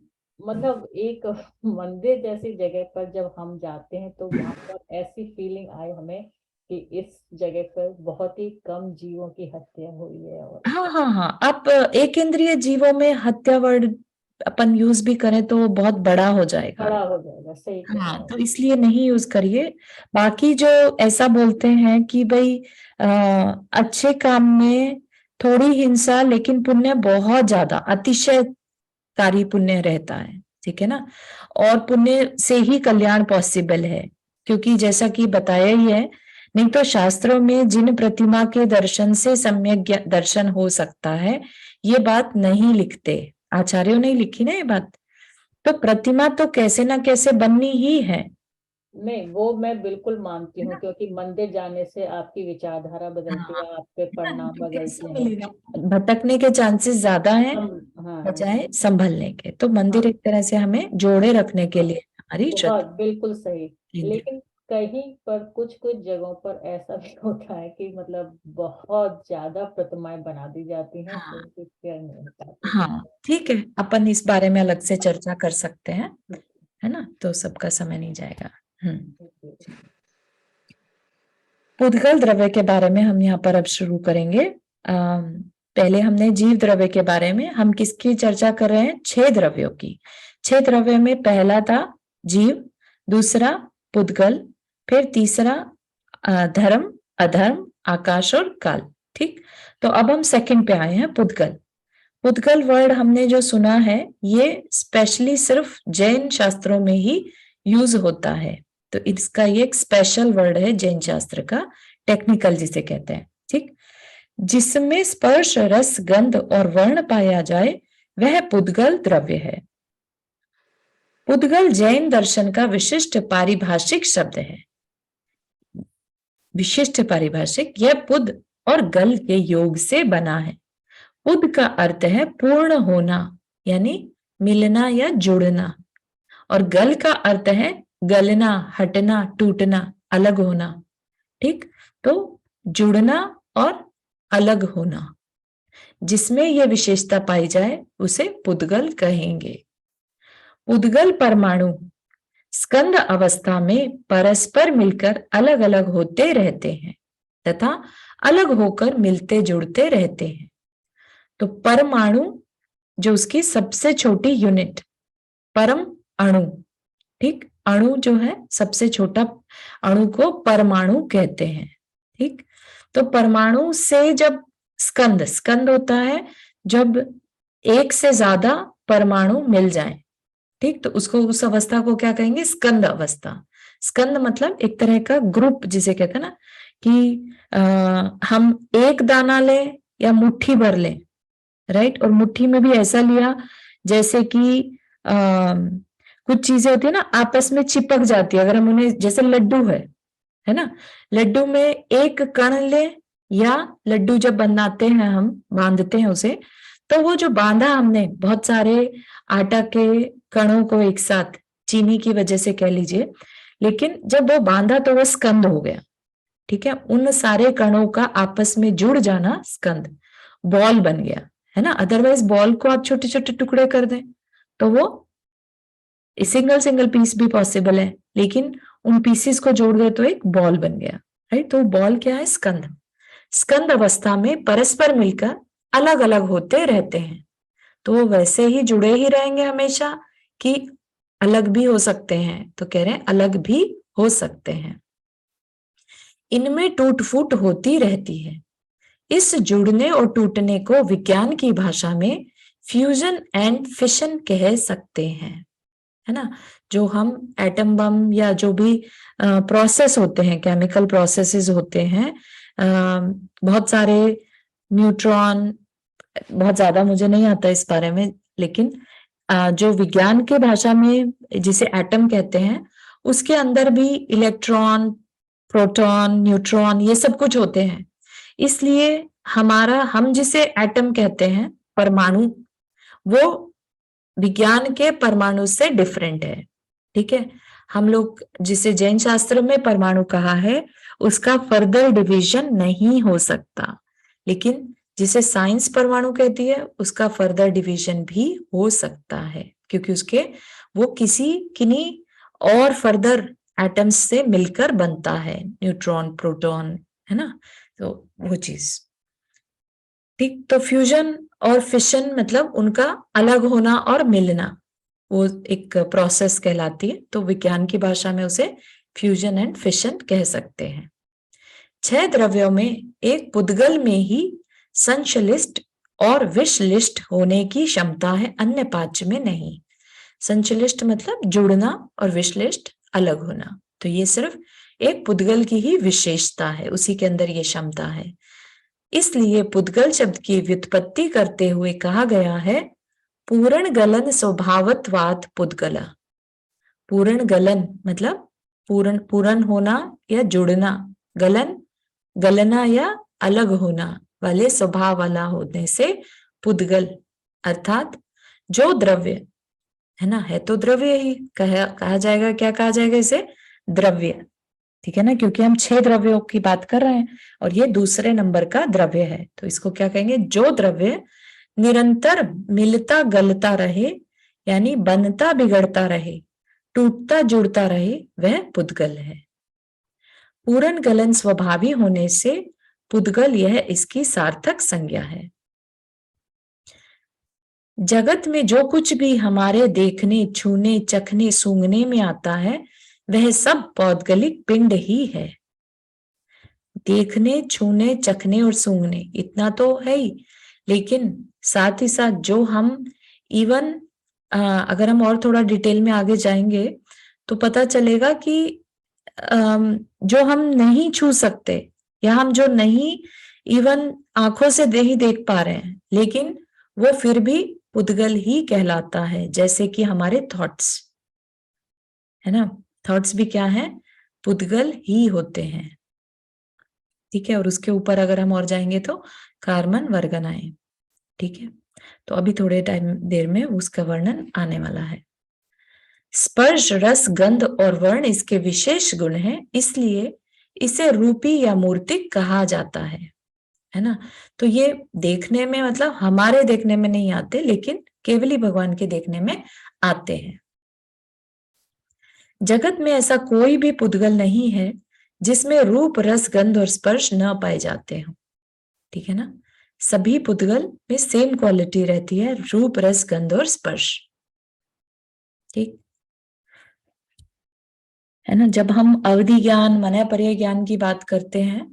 [SPEAKER 2] मतलब एक मंदिर जैसी जगह पर जब हम जाते हैं तो वहां पर ऐसी फीलिंग आई हमें कि इस जगह पर बहुत ही कम जीवों की हत्या हुई है। और
[SPEAKER 1] हाँ, हाँ, हाँ, आप एक इंद्रिय जीवों में हत्या वर्ड अपन यूज भी करें तो वो बहुत बड़ा हो जाएगा।
[SPEAKER 2] खड़ा हो जाएगा, सही कह रहे
[SPEAKER 1] हाँ,
[SPEAKER 2] हैं।
[SPEAKER 1] तो इसलिए नहीं यूज करिए। बाकी जो ऐसा बोलते हैं कि भाई अच्छे काम में थोड़ी हिंसा लेकिन पुण्य बहुत ज्यादा, अतिशयकारी पुण्य रहता है। ठीक है ना। और पुण्य से ही कल्याण पॉसिबल है, क्योंकि जैसा कि बताया ही है, नहीं तो शास्त्रों में जिन प्रतिमा के दर्शन से सम्यक दर्शन हो सकता है, ये बात नहीं लिखते। आचार्यों ने लिखी ना ये बात। तो प्रतिमा तो कैसे ना कैसे बननी ही है
[SPEAKER 2] नहीं, वो मैं बिल्कुल मानती हूँ,
[SPEAKER 1] ना?
[SPEAKER 2] क्योंकि मंदिर जाने से आपकी विचारधारा बदलती
[SPEAKER 1] हाँ,
[SPEAKER 2] है, आपके
[SPEAKER 1] है ना?
[SPEAKER 2] परिणाम
[SPEAKER 1] तो कैसे
[SPEAKER 2] बदलते हैं।
[SPEAKER 1] मिलेगा? भटकने के चांसेस ज्यादा हैं
[SPEAKER 2] हम, हाँ हाँ
[SPEAKER 1] बजाय संभलने के। तो मंदिर
[SPEAKER 2] हाँ,
[SPEAKER 1] एक तरह से हमें जोड़े रखने के लिए हमारी
[SPEAKER 2] बहुत बिल्कुल सही।
[SPEAKER 1] केंद्र।
[SPEAKER 2] लेकिन कहीं पर कुछ कुछ जगहों पर ऐसा भी होता है कि मतलब बहुत ज्यादा प्रतिमाएं बना दी जाती हैं, तो
[SPEAKER 1] हाँ,
[SPEAKER 2] उनकी केयर नहीं हो पाती है।
[SPEAKER 1] हाँ, ठीक है, अपन इस बारे में अलग से चर्चा कर सकते हैं, है ना। तो सबका समय नहीं जाएगा। पुद्गल द्रव्य के बारे में हम यहाँ पर अब शुरू करेंगे। पहले हमने जीव द्रव्य के बारे में, हम किसकी चर्चा कर रहे हैं? 6 द्रव्यों की। 6 द्रव्यों में पहला था जीव, दूसरा पुद्गल, फिर तीसरा धर्म, अधर्म, आकाश और काल। ठीक, तो अब हम सेकंड पे आए हैं, पुद्गल। पुद्गल वर्ड हमने जो सुना है ये स्पेशली सिर्फ जैन शास्त्रों में ही यूज होता है, तो इसका ये एक स्पेशल वर्ड है जैन शास्त्र का, टेक्निकल जिसे कहते हैं। ठीक, जिसमें स्पर्श, रस, गंध और वर्ण पाया जाए वह पुद्गल द्रव्य है। पुद्गल जैन दर्शन का विशिष्ट पारिभाषिक शब्द है। विशिष्ट पारिभाषिक, यह पुद और गल के योग से बना है। पुद का अर्थ है पूर्ण होना, यानी मिलना या जुड़ना, और गल का अर्थ है गलना, हटना, टूटना, अलग होना। ठीक, तो जुड़ना और अलग होना, जिसमें यह विशेषता पाई जाए उसे पुद्गल कहेंगे। पुद्गल परमाणु स्कंद अवस्था में परस्पर मिलकर अलग अलग होते रहते हैं तथा अलग होकर मिलते जुड़ते रहते हैं। तो परमाणु जो उसकी सबसे छोटी यूनिट, परम अणु, ठीक, अणु जो है सबसे छोटा अणु को परमाणु कहते हैं। ठीक, तो परमाणु से जब स्कंद, स्कंद होता है जब एक से ज्यादा परमाणु मिल जाएं, ठीक, तो उसको, उस अवस्था को क्या कहेंगे? स्कंद अवस्था। स्कंद मतलब एक तरह का ग्रुप, जिसे कहते हैं ना कि हम एक दाना लें या मुट्ठी भर लें, राइट, और मुट्ठी में भी ऐसा लिया जैसे कि कुछ चीजें होती है ना आपस में चिपक जाती है, अगर हम उन्हें, जैसे लड्डू है ना, लड्डू में एक कण ले, या लड्डू जब बनाते हैं हम, बांधते हैं उसे, तो वो जो बांधा हमने बहुत सारे आटा के कणों को एक साथ, चीनी की वजह से कह लीजिए, लेकिन जब वो बांधा तो वो स्कंद हो गया। ठीक है, उन सारे कणों का आपस में जुड़ जाना स्कंद, बॉल बन गया, है ना। अदरवाइज बॉल को आप छोटे छोटे टुकड़े कर दें तो वो सिंगल सिंगल पीस भी पॉसिबल है, लेकिन उन पीसेस को जोड़ दे तो एक बॉल बन गया, राइट। तो बॉल क्या है? स्कंद। स्कंद अवस्था में परस्पर मिलकर अलग अलग होते रहते हैं, तो वो वैसे ही जुड़े ही रहेंगे हमेशा कि अलग भी हो सकते हैं, तो कह रहे हैं अलग भी हो सकते हैं। इनमें टूट फूट होती रहती है। इस जुड़ने और टूटने को विज्ञान की भाषा में फ्यूजन एंड फिशन कह सकते हैं, है ना। जो हम एटम बम या जो भी प्रोसेस होते हैं, केमिकल प्रोसेसेस होते हैं, बहुत सारे न्यूट्रॉन, बहुत ज्यादा मुझे नहीं आता इस बारे में, लेकिन जो विज्ञान के भाषा में जिसे एटम कहते हैं, उसके अंदर भी इलेक्ट्रॉन, प्रोटॉन, न्यूट्रॉन, ये सब कुछ होते हैं। इसलिए हम जिसे एटम कहते हैं, परमाणु, वो विज्ञान के परमाणु से डिफरेंट है। ठीक है, हम लोग जिसे जैन शास्त्र में परमाणु कहा है, उसका फर्दर डिवीजन नहीं हो सकता, लेकिन जिसे साइंस परमाणु कहती है उसका फर्दर डिवीजन भी हो सकता है, क्योंकि उसके वो किन्हीं और फर्दर एटम्स से मिलकर बनता है, न्यूट्रॉन, प्रोटॉन, है ना, तो वो चीज। ठीक, तो फ्यूजन और फिशन मतलब उनका अलग होना और मिलना, वो एक प्रोसेस कहलाती है, तो विज्ञान की भाषा में उसे फ्यूजन एंड फिशन कह सकते हैं। 6 द्रव्यों में एक पुद्गल में ही संश्लिष्ट और विश्लिष्ट होने की क्षमता है, अन्य 5 में नहीं। संश्लिष्ट मतलब जुड़ना और विश्लिष्ट अलग होना, तो ये सिर्फ एक पुद्गल की ही विशेषता है, उसी के अंदर ये क्षमता है। इसलिए पुद्गल शब्द की व्युत्पत्ति करते हुए कहा गया है पूर्ण गलन स्वभावत्वात् पुद्गला। पूर्ण गलन मतलब पूर्ण होना या जुड़ना, गलन गलना या अलग होना वाले स्वभाव वाला होने से पुद्गल, अर्थात जो द्रव्य है ना, है तो द्रव्य ही कहा जाएगा। क्या कहा जाएगा इसे? द्रव्य, ठीक है ना, क्योंकि हम 6 द्रव्यों की बात कर रहे हैं और ये दूसरे नंबर का द्रव्य है, तो इसको क्या कहेंगे? जो द्रव्य निरंतर मिलता गलता रहे, यानी बनता बिगड़ता रहे, टूटता जुड़ता रहे, वह पुद्गल है। पूर्ण गलन स्वभावी होने से पुद्गल यह इसकी सार्थक संज्ञा है। जगत में जो कुछ भी हमारे देखने, छूने, चखने, सूंघने में आता है वह सब पौद्गलिक पिंड ही है। देखने, छूने, चखने और सूंघने इतना तो है ही, लेकिन साथ ही साथ जो हम इवन अगर हम और थोड़ा डिटेल में आगे जाएंगे तो पता चलेगा कि जो हम नहीं छू सकते या हम जो नहीं इवन आंखों से नहीं देख पा रहे हैं, लेकिन वो फिर भी पुद्गल ही कहलाता है। जैसे कि हमारे थॉट्स, है ना, थॉट्स भी क्या है, पुद्गल ही होते हैं। ठीक है, और उसके ऊपर अगर हम और जाएंगे तो कार्बन वर्गनाएं। ठीक है, तो अभी थोड़े टाइम देर में उसका वर्णन आने वाला है। स्पर्श, रस, गंध और वर्ण इसके विशेष गुण हैं, इसलिए इसे रूपी या मूर्तिक कहा जाता है ना। तो ये देखने में मतलब हमारे देखने में नहीं आते, लेकिन केवली भगवान के देखने में आते हैं। जगत में ऐसा कोई भी पुद्गल नहीं है जिसमें रूप, रस, गंध और स्पर्श न पाए जाते हो। ठीक है ना, सभी पुद्गल में सेम क्वालिटी रहती है, रूप, रस, गंध और स्पर्श। ठीक है ना। जब हम अवधि ज्ञान, मनय पर्याय ज्ञान की बात करते हैं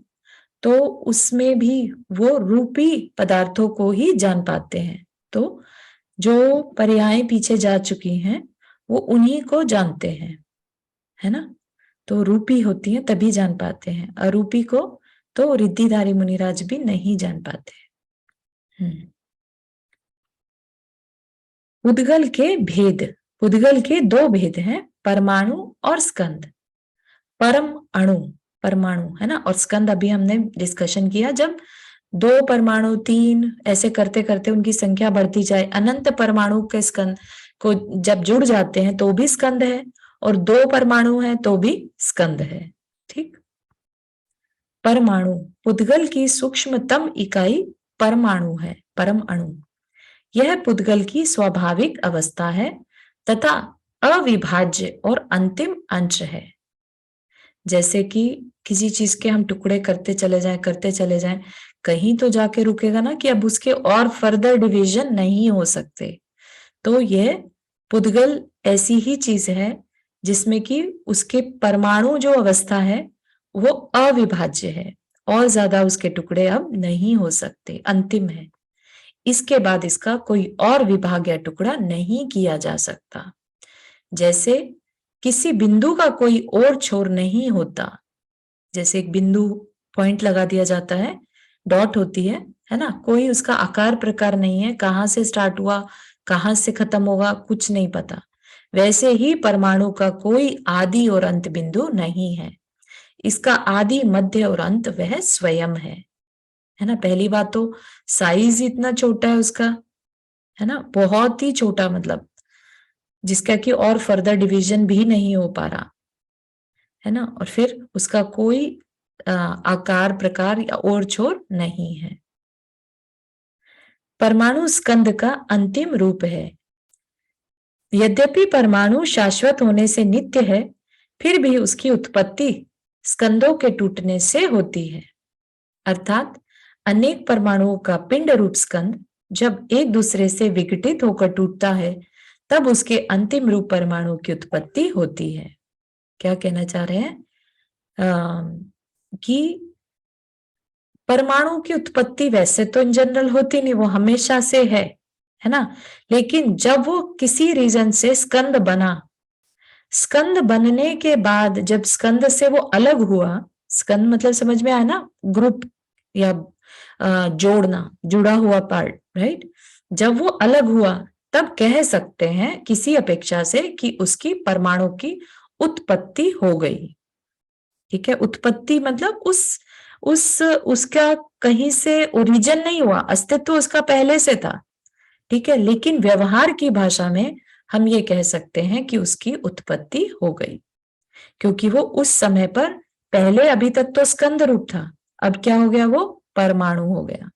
[SPEAKER 1] तो उसमें भी वो रूपी पदार्थों को ही जान पाते हैं। तो जो पर्याय पीछे जा चुकी हैं वो उन्हीं को जानते हैं, है ना। तो रूपी होती है तभी जान पाते हैं, अरूपी को तो रिद्धिधारी मुनिराज भी नहीं जान पाते। पुद्गल के भेद, पुद्गल के दो भेद हैं, परमाणु और स्कंद। परम अणु, परमाणु है ना, और स्कंद अभी हमने डिस्कशन किया, जब 2 परमाणु 3 ऐसे करते करते उनकी संख्या बढ़ती जाए, अनंत परमाणु के स्कंद को जब जुड़ जाते हैं तो भी स्कंद है, और 2 परमाणु है तो भी स्कंद है। ठीक, परमाणु, पुद्गल की सूक्ष्मतम इकाई परमाणु है, परम अणु। यह पुद्गल की स्वाभाविक अवस्था है तथा अविभाज्य और अंतिम अंश है। जैसे कि किसी चीज के हम टुकड़े करते चले जाएं, कहीं तो जाके रुकेगा ना कि अब उसके और फर्दर डिवीजन नहीं हो सकते। तो यह पुद्गल ऐसी ही चीज है जिसमें कि उसके परमाणु जो अवस्था है वो अविभाज्य है, और ज्यादा उसके टुकड़े अब नहीं हो सकते, अंतिम है। इसके बाद इसका कोई और विभाग या टुकड़ा नहीं किया जा सकता। जैसे किसी बिंदु का कोई और छोर नहीं होता, जैसे एक बिंदु पॉइंट लगा दिया जाता है, डॉट होती है ना, कोई उसका आकार प्रकार नहीं है, कहाँ से स्टार्ट हुआ कहाँ से खत्म होगा कुछ नहीं पता। वैसे ही परमाणु का कोई आदि और अंत बिंदु नहीं है, इसका आदि, मध्य और अंत वह स्वयं है ना। पहली बात तो साइज इतना छोटा है उसका, है ना, बहुत ही छोटा, मतलब जिसका कि और फर्दर डिवीजन भी नहीं हो पा रहा, है ना। और फिर उसका कोई आकार प्रकार या और छोर नहीं है। परमाणु स्कंद का अंतिम रूप है। यद्यपि परमाणु शाश्वत होने से नित्य है, फिर भी उसकी उत्पत्ति स्कंदों के टूटने से होती है। अर्थात अनेक परमाणुओं का पिंड रूप स्कंद जब एक दूसरे से विघटित होकर टूटता है तब उसके अंतिम रूप परमाणु की उत्पत्ति होती है। क्या कहना चाह रहे हैं कि परमाणु की उत्पत्ति वैसे तो इन जनरल होती नहीं, वो हमेशा से है ना, लेकिन जब वो किसी रीजन से स्कंद बना, स्कंद बनने के बाद जब स्कंद से वो अलग हुआ, स्कंद मतलब समझ में आया ना, ग्रुप या जोड़ना, जुड़ा हुआ पार्ट, राइट। जब वो अलग हुआ तब कह सकते हैं किसी अपेक्षा से कि उसकी परमाणु की उत्पत्ति हो गई। ठीक है, उत्पत्ति मतलब उसका कहीं से ओरिजिन नहीं हुआ, अस्तित्व उसका पहले से था। ठीक है, लेकिन व्यवहार की भाषा में हम ये कह सकते हैं कि उसकी उत्पत्ति हो गई, क्योंकि वो उस समय पर पहले अभी तक तो स्कंद रूप था, अब क्या हो गया, वो परमाणु हो गया।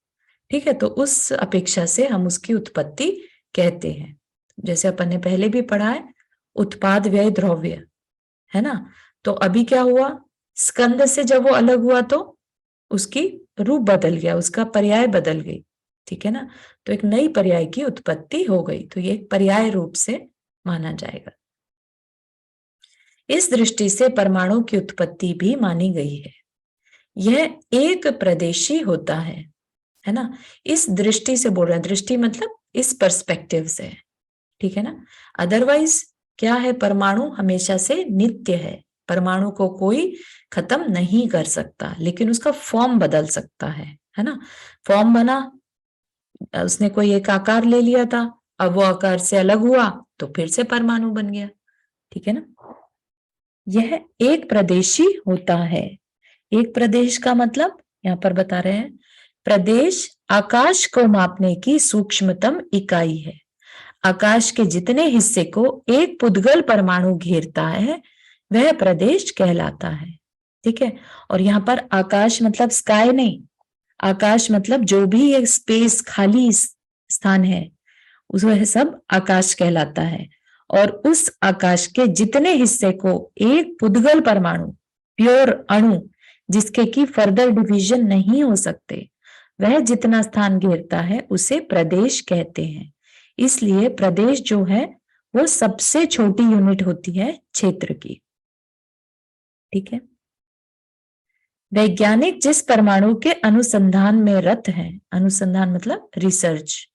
[SPEAKER 1] ठीक है, तो उस अपेक्षा से हम उसकी उत्पत्ति कहते हैं। जैसे अपन ने पहले भी पढ़ा है, उत्पाद व्यय द्रव्य, है ना। तो अभी क्या हुआ, स्कंद से जब वो अलग हुआ तो उसकी रूप बदल गया, उसका पर्याय बदल गई, ठीक है ना। तो एक नई पर्याय की उत्पत्ति हो गई, तो ये एक पर्याय रूप से माना जाएगा। इस दृष्टि से परमाणु की उत्पत्ति भी मानी गई है। यह एक प्रदेशी होता है ना। इस दृष्टि से बोल रहे हैं, दृष्टि मतलब इस पर्सपेक्टिव से, ठीक है ना। अदरवाइज क्या है, परमाणु हमेशा से नित्य है, परमाणु को कोई खत्म नहीं कर सकता, लेकिन उसका फॉर्म बदल सकता है ना। फॉर्म बना, उसने कोई एक आकार ले लिया था, अब वो आकार से अलग हुआ तो फिर से परमाणु बन गया, ठीक है ना। यह एक प्रदेशी होता है। एक प्रदेश का मतलब यहाँ पर बता रहे हैं, प्रदेश आकाश को मापने की सूक्ष्मतम इकाई है। आकाश के जितने हिस्से को एक पुद्गल परमाणु घेरता है वह प्रदेश कहलाता है, ठीक है। और यहाँ पर आकाश मतलब स्काई नहीं, आकाश मतलब जो भी एक स्पेस खाली स्थान है उस वह सब आकाश कहलाता है। और उस आकाश के जितने हिस्से को एक पुद्गल परमाणु, प्योर अणु, जिसके की फर्दर डिवीजन नहीं हो सकते, वह जितना स्थान घेरता है उसे प्रदेश कहते हैं। इसलिए प्रदेश जो है वो सबसे छोटी यूनिट होती है क्षेत्र की, ठीक है। वैज्ञानिक जिस परमाणु के अनुसंधान में रत हैं, अनुसंधान मतलब रिसर्च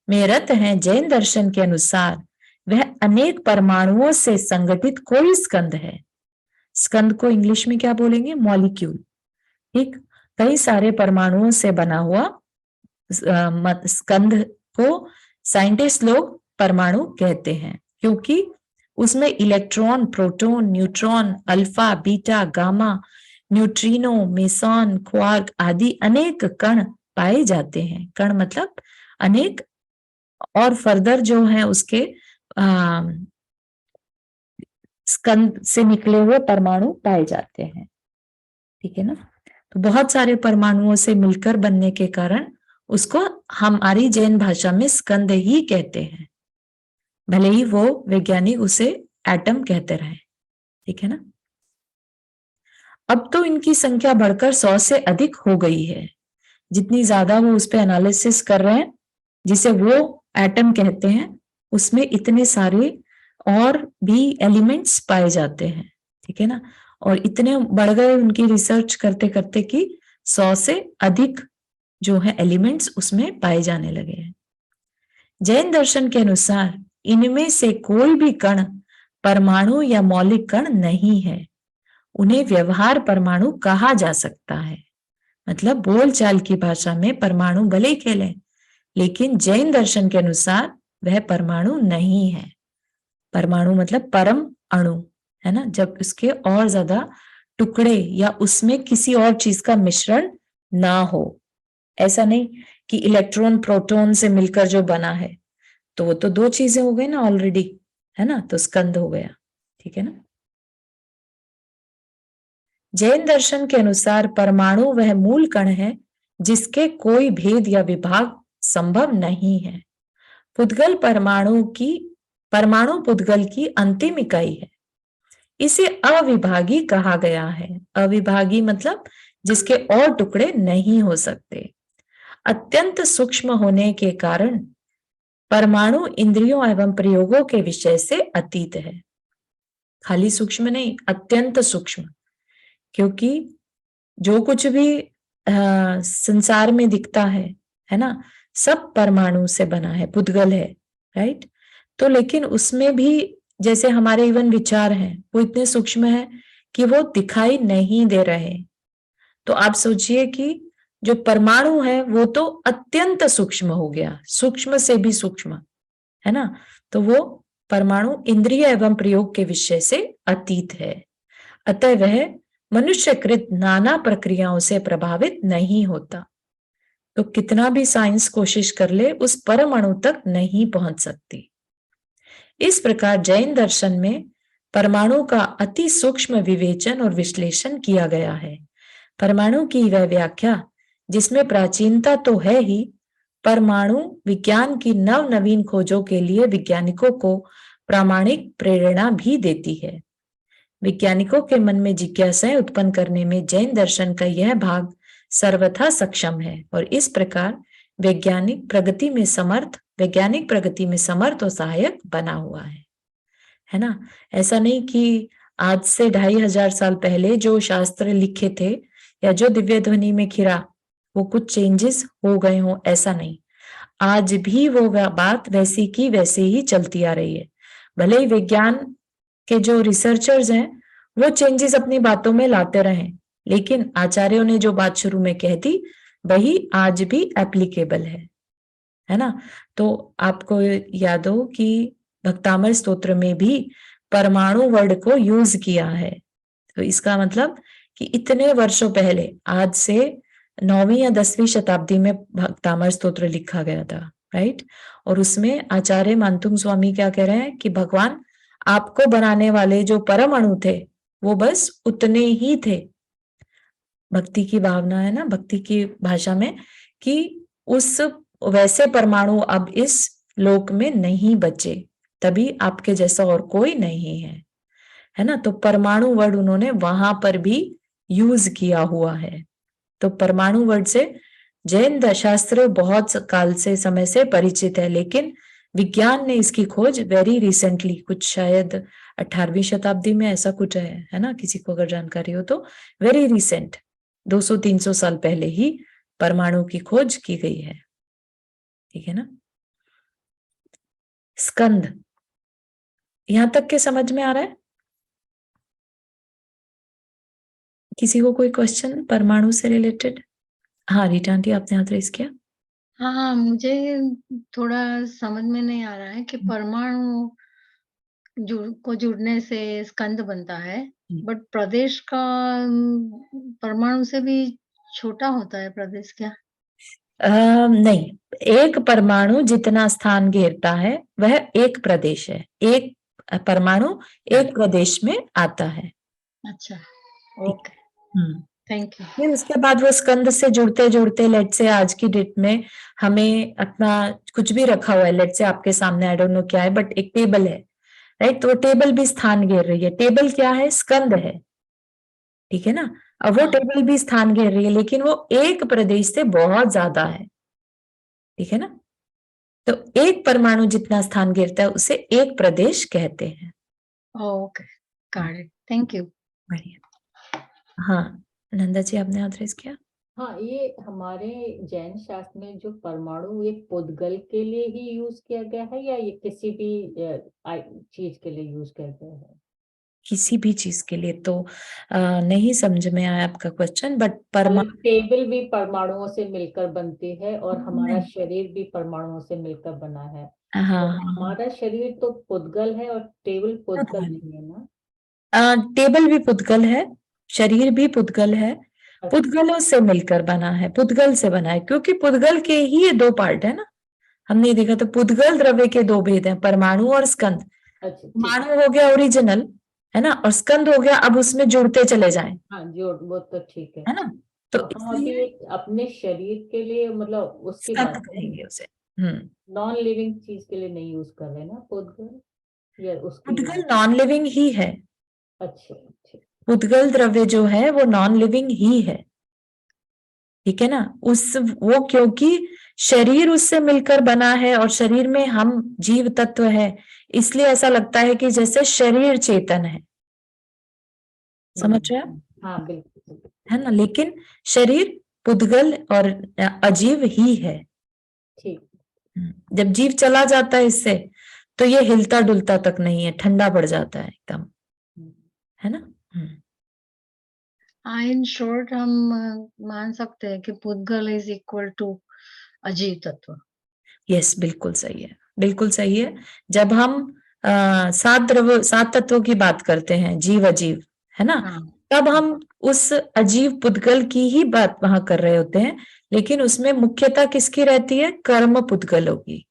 [SPEAKER 1] में रत हैं, जैन दर्शन के अनुसार वह अनेक परमाणुओं से संगठित कोई स्कंद है। स्कंद को इंग्लिश में क्या बोलेंगे, मॉलिक्यूल, ठीक। कई सारे परमाणुओं से बना हुआ स्कंद को साइंटिस्ट लोग परमाणु कहते हैं, क्योंकि उसमें electron, proton, neutron, alpha, beta, gamma, neutrino, meson, quark आदि अनेक कण पाए जाते हैं। कण मतलब अनेक, और फर्दर जो है उसके स्कंद से निकले हुए परमाणु पाए जाते हैं, ठीक है ना। तो बहुत सारे परमाणुओं से मिलकर बनने के कारण उसको हमारी जैन भाषा में स्कंद ही कहते हैं, भले ही वो वैज्ञानिक उसे एटम कहते रहे, ठीक है ना। अब तो इनकी संख्या बढ़कर 100 से अधिक हो गई है। जितनी ज्यादा वो उस पर एनालिसिस कर रहे हैं, जिसे वो एटम कहते हैं, उसमें इतने सारे और भी एलिमेंट्स पाए जाते हैं, ठीक है ना। और इतने बढ़ गए उनकी रिसर्च करते करते कि 100 से अधिक जो है एलिमेंट्स उसमें पाए जाने लगे हैं। जैन दर्शन के अनुसार इनमें से कोई भी कण परमाणु या मौलिक कण नहीं है। उन्हें व्यवहार परमाणु कहा जा सकता है, मतलब बोलचाल की भाषा में परमाणु भले ही खेलें, लेकिन जैन दर्शन के अनुसार वह परमाणु नहीं है। परमाणु मतलब परम अणु, है ना, जब उसके और ज्यादा टुकड़े या उसमें किसी और चीज का मिश्रण ना हो। ऐसा नहीं कि इलेक्ट्रॉन प्रोटॉन से मिलकर जो बना है, तो वो तो दो चीजें हो गई ना ऑलरेडी, है ना, तो स्कंद हो गया, ठीक है ना। जैन दर्शन के अनुसार परमाणु वह मूल कण है जिसके कोई भेद या विभाग संभव नहीं है। पुद्गल परमाणु पुद्गल की अंतिम इकाई है। इसे अविभागी कहा गया है। अविभागी मतलब जिसके और टुकड़े नहीं हो सकते। अत्यंत सूक्ष्म होने के कारण परमाणु इंद्रियों एवं प्रयोगों के विषय से अतीत है। खाली सूक्ष्म नहीं, अत्यंत सूक्ष्म, क्योंकि जो कुछ भी संसार में दिखता है ना, सब परमाणु से बना है, पुद्गल है, राइट। तो लेकिन उसमें भी जैसे हमारे इवन विचार हैं, वो इतने सूक्ष्म है कि वो दिखाई नहीं दे रहे। तो आप सोचिए कि जो परमाणु है वो तो अत्यंत सूक्ष्म हो गया, सूक्ष्म से भी सूक्ष्म, है ना। तो वो परमाणु इंद्रिय एवं प्रयोग के विषय से अतीत है। अतः वह मनुष्यकृत नाना प्रक्रियाओं से प्रभावित नहीं होता। तो कितना भी साइंस कोशिश कर ले, उस परमाणु तक नहीं पहुंच सकती। इस प्रकार जैन दर्शन में परमाणु का अति सूक्ष्म विवेचन और विश्लेषण किया गया है। परमाणु की वह व्याख्या जिसमें प्राचीनता तो है ही, परमाणु विज्ञान की नव नवीन खोजों के लिए वैज्ञानिकों को प्रामाणिक प्रेरणा भी देती है। वैज्ञानिकों के मन में जिज्ञासाएं उत्पन्न करने में जैन दर्शन का यह भाग सर्वथा सक्षम है, और इस प्रकार वैज्ञानिक प्रगति में समर्थ और सहायक बना हुआ है ना। ऐसा नहीं कि आज से 2500 साल पहले जो शास्त्र लिखे थे या जो दिव्य ध्वनि में खिरा वो कुछ चेंजेस हो गए हों, ऐसा नहीं। आज भी वो बात वैसी की वैसे ही चलती आ रही है। भले ही विज्ञान के जो रिसर्चर्स हैं वो चेंजेस अपनी बातों में लाते रहे, लेकिन आचार्यों ने जो बात शुरू में कह दी वही आज भी एप्लीकेबल है ना। तो आपको याद हो कि भक्तामर स्तोत्र में भी परमाणु वर्ड को यूज किया है। तो इसका मतलब कि इतने वर्षों पहले, आज से 9वीं या 10वीं शताब्दी में भक्तामर स्तोत्र लिखा गया था, राइट। और उसमें आचार्य मानतुंग स्वामी क्या कह रहे हैं कि भगवान आपको बनाने वाले जो परम अणु थे वो बस उतने ही थे। भक्ति की भावना है ना, भक्ति की भाषा में, कि उस वैसे परमाणु अब इस लोक में नहीं बचे, तभी आपके जैसा और कोई नहीं है ना। तो परमाणु वर्ड उन्होंने वहां पर भी यूज किया हुआ है। तो परमाणु वर्ड से जैन शास्त्र बहुत काल से समय से परिचित है, लेकिन विज्ञान ने इसकी खोज वेरी रिसेंटली, कुछ शायद 18वीं शताब्दी में ऐसा कुछ है ना, किसी को अगर जानकारी हो तो, वेरी रिसेंट 200-300 साल पहले ही परमाणु की खोज की गई है, ठीक है ना। स्कंद, यहां तक के समझ में आ रहा है? किसी को कोई क्वेश्चन परमाणु से रिलेटेड? हाँ रीटा आंटी, आपने हाथ रेस किया।
[SPEAKER 8] हाँ, मुझे थोड़ा समझ में नहीं आ रहा है कि परमाणु जुड़ने से स्कंद बनता है, बट प्रदेश का परमाणु से भी छोटा होता है प्रदेश क्या?
[SPEAKER 1] नहीं, एक परमाणु जितना स्थान घेरता है वह एक प्रदेश है। एक परमाणु एक प्रदेश में आता है।
[SPEAKER 8] अच्छा, ओके, थैंक यू।
[SPEAKER 1] फिर उसके बाद वो स्कंद से जुड़ते जुड़ते, लेट से आज की डेट में हमें अपना कुछ भी रखा हुआ है, लेट से आपके सामने, आई डोंट नो क्या है, बट एक टेबल है, राइट। तो वो टेबल भी स्थान घेर रही है। टेबल क्या है? स्कंद है, ठीक है ना। अब वो टेबल भी स्थान घेर रही है, लेकिन वो एक प्रदेश से बहुत ज्यादा है, ठीक है ना। तो एक परमाणु जितना स्थान घेरता है उसे एक प्रदेश कहते हैं।
[SPEAKER 8] Okay, got it, thank you.
[SPEAKER 1] बढ़िया। हाँ नंदा जी, आपने हाथ रेस किया।
[SPEAKER 2] हाँ, ये हमारे जैन शास्त्र में जो परमाणु एक पुद्गल के लिए ही यूज किया गया है या ये किसी भी चीज के लिए यूज किया गया है?
[SPEAKER 1] किसी भी चीज के लिए तो नहीं समझ में आया आपका क्वेश्चन, बट परमाणु,
[SPEAKER 2] टेबल भी परमाणुओं से मिलकर बनती है और हमारा शरीर भी परमाणुओं से मिलकर बना है।
[SPEAKER 1] हाँ,
[SPEAKER 2] तो हमारा शरीर तो पुद्गल है और टेबल पुद्गल नहीं है ना?
[SPEAKER 1] टेबल भी पुद्गल है, शरीर भी पुद्गल है, पुद्गलों से मिलकर बना है, पुद्गल से बना है, क्योंकि पुद्गल के ही ये दो पार्ट है ना। हमने देखा तो पुद्गल द्रव्य के दो भेद हैं, परमाणु और स्कंद। परमाणु हो गया ओरिजिनल, है ना, और स्कंद हो गया अब उसमें जुड़ते चले जाएं।
[SPEAKER 2] हाँ, जोड़, वो तो ठीक
[SPEAKER 1] है ना। तो
[SPEAKER 2] हम अभी अपने शरीर के लिए, मतलब उसकी बात
[SPEAKER 1] कहेंगे उसे,
[SPEAKER 2] नॉन लिविंग चीज के लिए नहीं यूज कर रहे ना पुद्गल, या उसके
[SPEAKER 1] पुद्गल नॉन लिविंग ही है।
[SPEAKER 2] अच्छा,
[SPEAKER 1] पुद्गल द्रव्य जो है वो नॉन लिविंग ही है, ठीक है ना। वो क्योंकि शरीर उससे मिलकर बना है और शरीर में हम जीव तत्व है, इसलिए ऐसा लगता है कि जैसे शरीर चेतन है, समझ रहे हैं?
[SPEAKER 2] हाँ बिल्कुल,
[SPEAKER 1] है ना। लेकिन शरीर पुद्गल और अजीव ही है,
[SPEAKER 2] ठीक।
[SPEAKER 1] जब जीव चला जाता है इससे तो ये हिलता डुलता तक नहीं है, ठंडा पड़ जाता है एकदम, है ना।
[SPEAKER 8] इन शॉर्ट हम मान सकते हैं कि पुद्गल इज इक्वल टू अजीव तत्व।
[SPEAKER 1] यस, बिल्कुल सही है, बिल्कुल सही है। जब हम 7 तत्वों की बात करते हैं, जीव अजीव, है ना, तब हम उस अजीव पुद्गल की ही बात वहां कर रहे होते हैं, लेकिन उसमें मुख्यता किसकी रहती है? कर्म पुद्गलों की।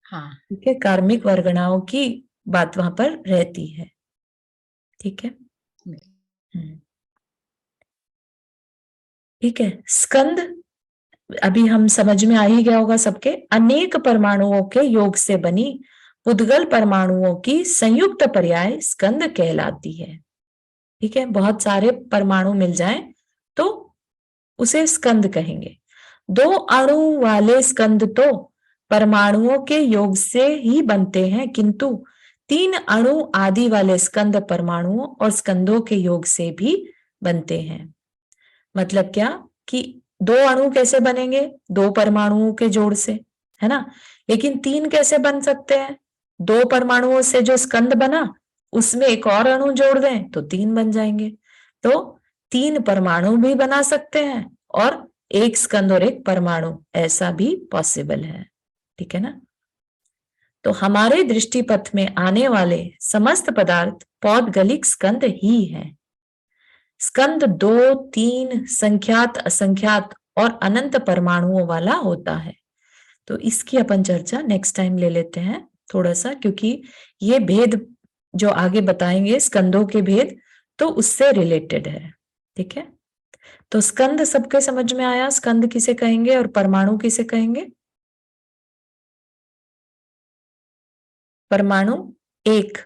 [SPEAKER 8] हाँ,
[SPEAKER 1] ठीक है, कार्मिक वर्गणाओं की बात वहां पर रहती है, ठीक है। ठीक है, स्कंद अभी हम समझ में आ ही गया होगा सबके। अनेक परमाणुओं के योग से बनी पुद्गल परमाणुओं की संयुक्त पर्याय स्कंद कहलाती है, ठीक है। बहुत सारे परमाणु मिल जाएं तो उसे स्कंद कहेंगे। 2 अणु वाले स्कंद तो परमाणुओं के योग से ही बनते हैं, किंतु 3 अणु आदि वाले स्कंद परमाणुओं और स्कंदों के योग से भी बनते हैं। मतलब क्या कि 2 अणु कैसे बनेंगे? 2 परमाणुओं के जोड़ से, है ना? लेकिन 3 कैसे बन सकते हैं? 2 परमाणुओं से जो स्कंद बना उसमें एक और अणु जोड़ दें तो 3 बन जाएंगे। तो 3 परमाणु भी बना सकते हैं और एक स्कंद और एक परमाणु, ऐसा भी पॉसिबल है। ठीक है ना? तो हमारे दृष्टिपथ में आने वाले समस्त पदार्थ पौद्गलिक स्कंद ही हैं। स्कंद 2, 3 संख्यात, असंख्यात और अनंत परमाणुओं वाला होता है। तो इसकी अपन चर्चा नेक्स्ट टाइम ले लेते हैं थोड़ा सा, क्योंकि ये भेद जो आगे बताएंगे स्कंदों के भेद, तो उससे रिलेटेड है। ठीक है? तो स्कंद सबके समझ में आया? स्कंद किसे कहेंगे और परमाणु किसे कहेंगे? परमाणु एक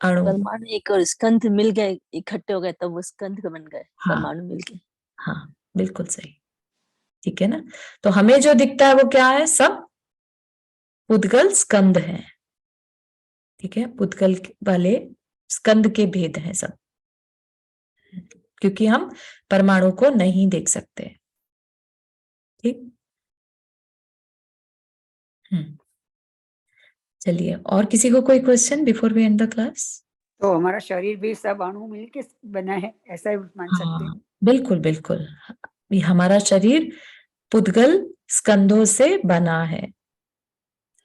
[SPEAKER 1] अणु।
[SPEAKER 9] परमाणु एक और स्कंद मिल गए, इकट्ठे हो गए, तब वो स्कंद बन गए।
[SPEAKER 1] हाँ।
[SPEAKER 9] परमाणु मिल गए।
[SPEAKER 1] हाँ, बिल्कुल सही। ठीक है ना? तो हमें जो दिखता है वो क्या है? सब पुद्गल स्कंद है। ठीक है? पुद्गल वाले स्कंद के भेद हैं सब, क्योंकि हम परमाणु को नहीं देख सकते। ठीक। चलिए, और किसी को कोई question before we end the class?
[SPEAKER 3] तो हमारा शरीर भी सब अणु मिलके बना है, ऐसा ही मान सकते हैं?
[SPEAKER 1] हाँ, बिल्कुल बिल्कुल। ये हमारा शरीर पुद्गल स्कंदों से बना है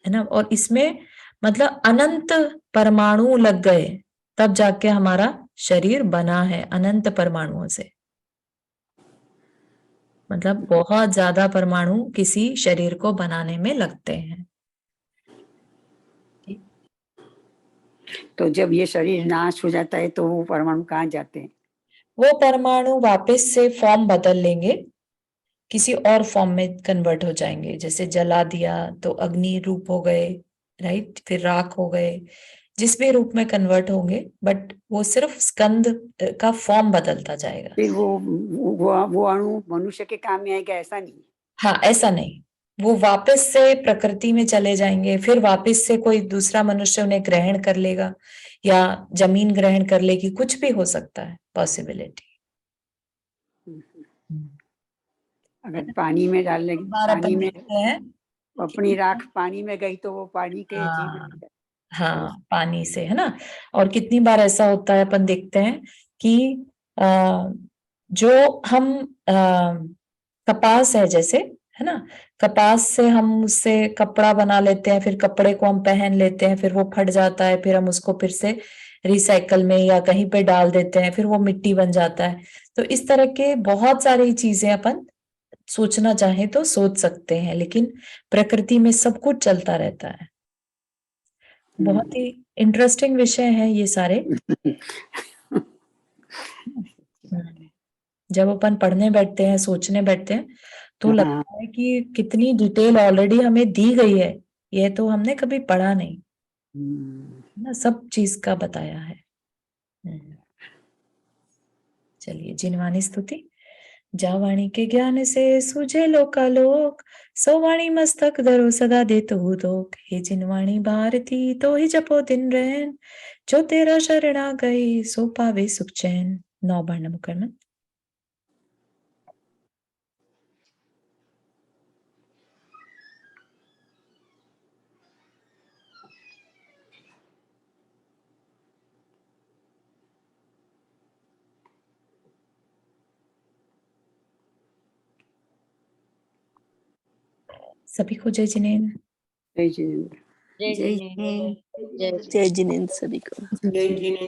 [SPEAKER 1] ना? और इसमें मतलब अनंत परमाणु लग गए तब जाके हमारा शरीर बना है, अनंत परमाणुओं से। मतलब बहुत ज्यादा परमाणु किसी शरीर को बनाने में लगते हैं।
[SPEAKER 3] तो जब ये शरीर नाश हो जाता है तो वो परमाणु कहाँ जाते हैं?
[SPEAKER 1] वो परमाणु वापस से फॉर्म बदल लेंगे, किसी और फॉर्म में कन्वर्ट हो जाएंगे। जैसे जला दिया तो अग्नि रूप हो गए, राइट? फिर राख हो गए, जिस भी रूप में कन्वर्ट होंगे, बट वो सिर्फ स्कंद का फॉर्म बदलता जाएगा।
[SPEAKER 3] फिर वो अणु मनुष्य के काम में आएगा, ऐसा नहीं?
[SPEAKER 1] हाँ, ऐसा नहीं। वो वापस से प्रकृति में चले जाएंगे, फिर वापस से कोई दूसरा मनुष्य उन्हें ग्रहण कर लेगा या जमीन ग्रहण कर लेगी, कुछ भी हो सकता है, पॉसिबिलिटी।
[SPEAKER 3] अगर पानी में डालने, पानी में अपनी राख पानी में गई तो वो पानी के जीव बन जाते।
[SPEAKER 1] हाँ, पानी से, है ना? और कितनी बार ऐसा होता है, अपन देखते हैं कि जो हम कपास है जैसे, है ना? कपास से हम उससे कपड़ा बना लेते हैं, फिर कपड़े को हम पहन लेते हैं, फिर वो फट जाता है, फिर हम उसको फिर से रिसाइकल में या कहीं पे डाल देते हैं, फिर वो मिट्टी बन जाता है। तो इस तरह के बहुत सारी चीजें अपन सोचना चाहे तो सोच सकते हैं, लेकिन प्रकृति में सब कुछ चलता रहता है। बहुत ही इंटरेस्टिंग विषय है ये सारे। जब अपन पढ़ने बैठते हैं, सोचने बैठते हैं, तो लगता है कि कितनी डिटेल ऑलरेडी हमें दी गई है, ये तो हमने कभी पढ़ा नहीं, ना? सब चीज का बताया है। चलिए, जिनवाणी स्तुति। जा वाणी के ज्ञान से सुझे लोकालोक, सो वाणी मस्तक धरो सदा देत दोख। हे जिनवाणी भारती तो ही जपो दिन रैन, जो तेरा शरणा गए सो पावे सुख चैन। 9 बार नमो करना। सभी को जय जिनेन्द्र।
[SPEAKER 3] जय जिनेन्द्र।
[SPEAKER 9] जय जिनेन्द्र सभी को।
[SPEAKER 3] जय जिनेन्द्र।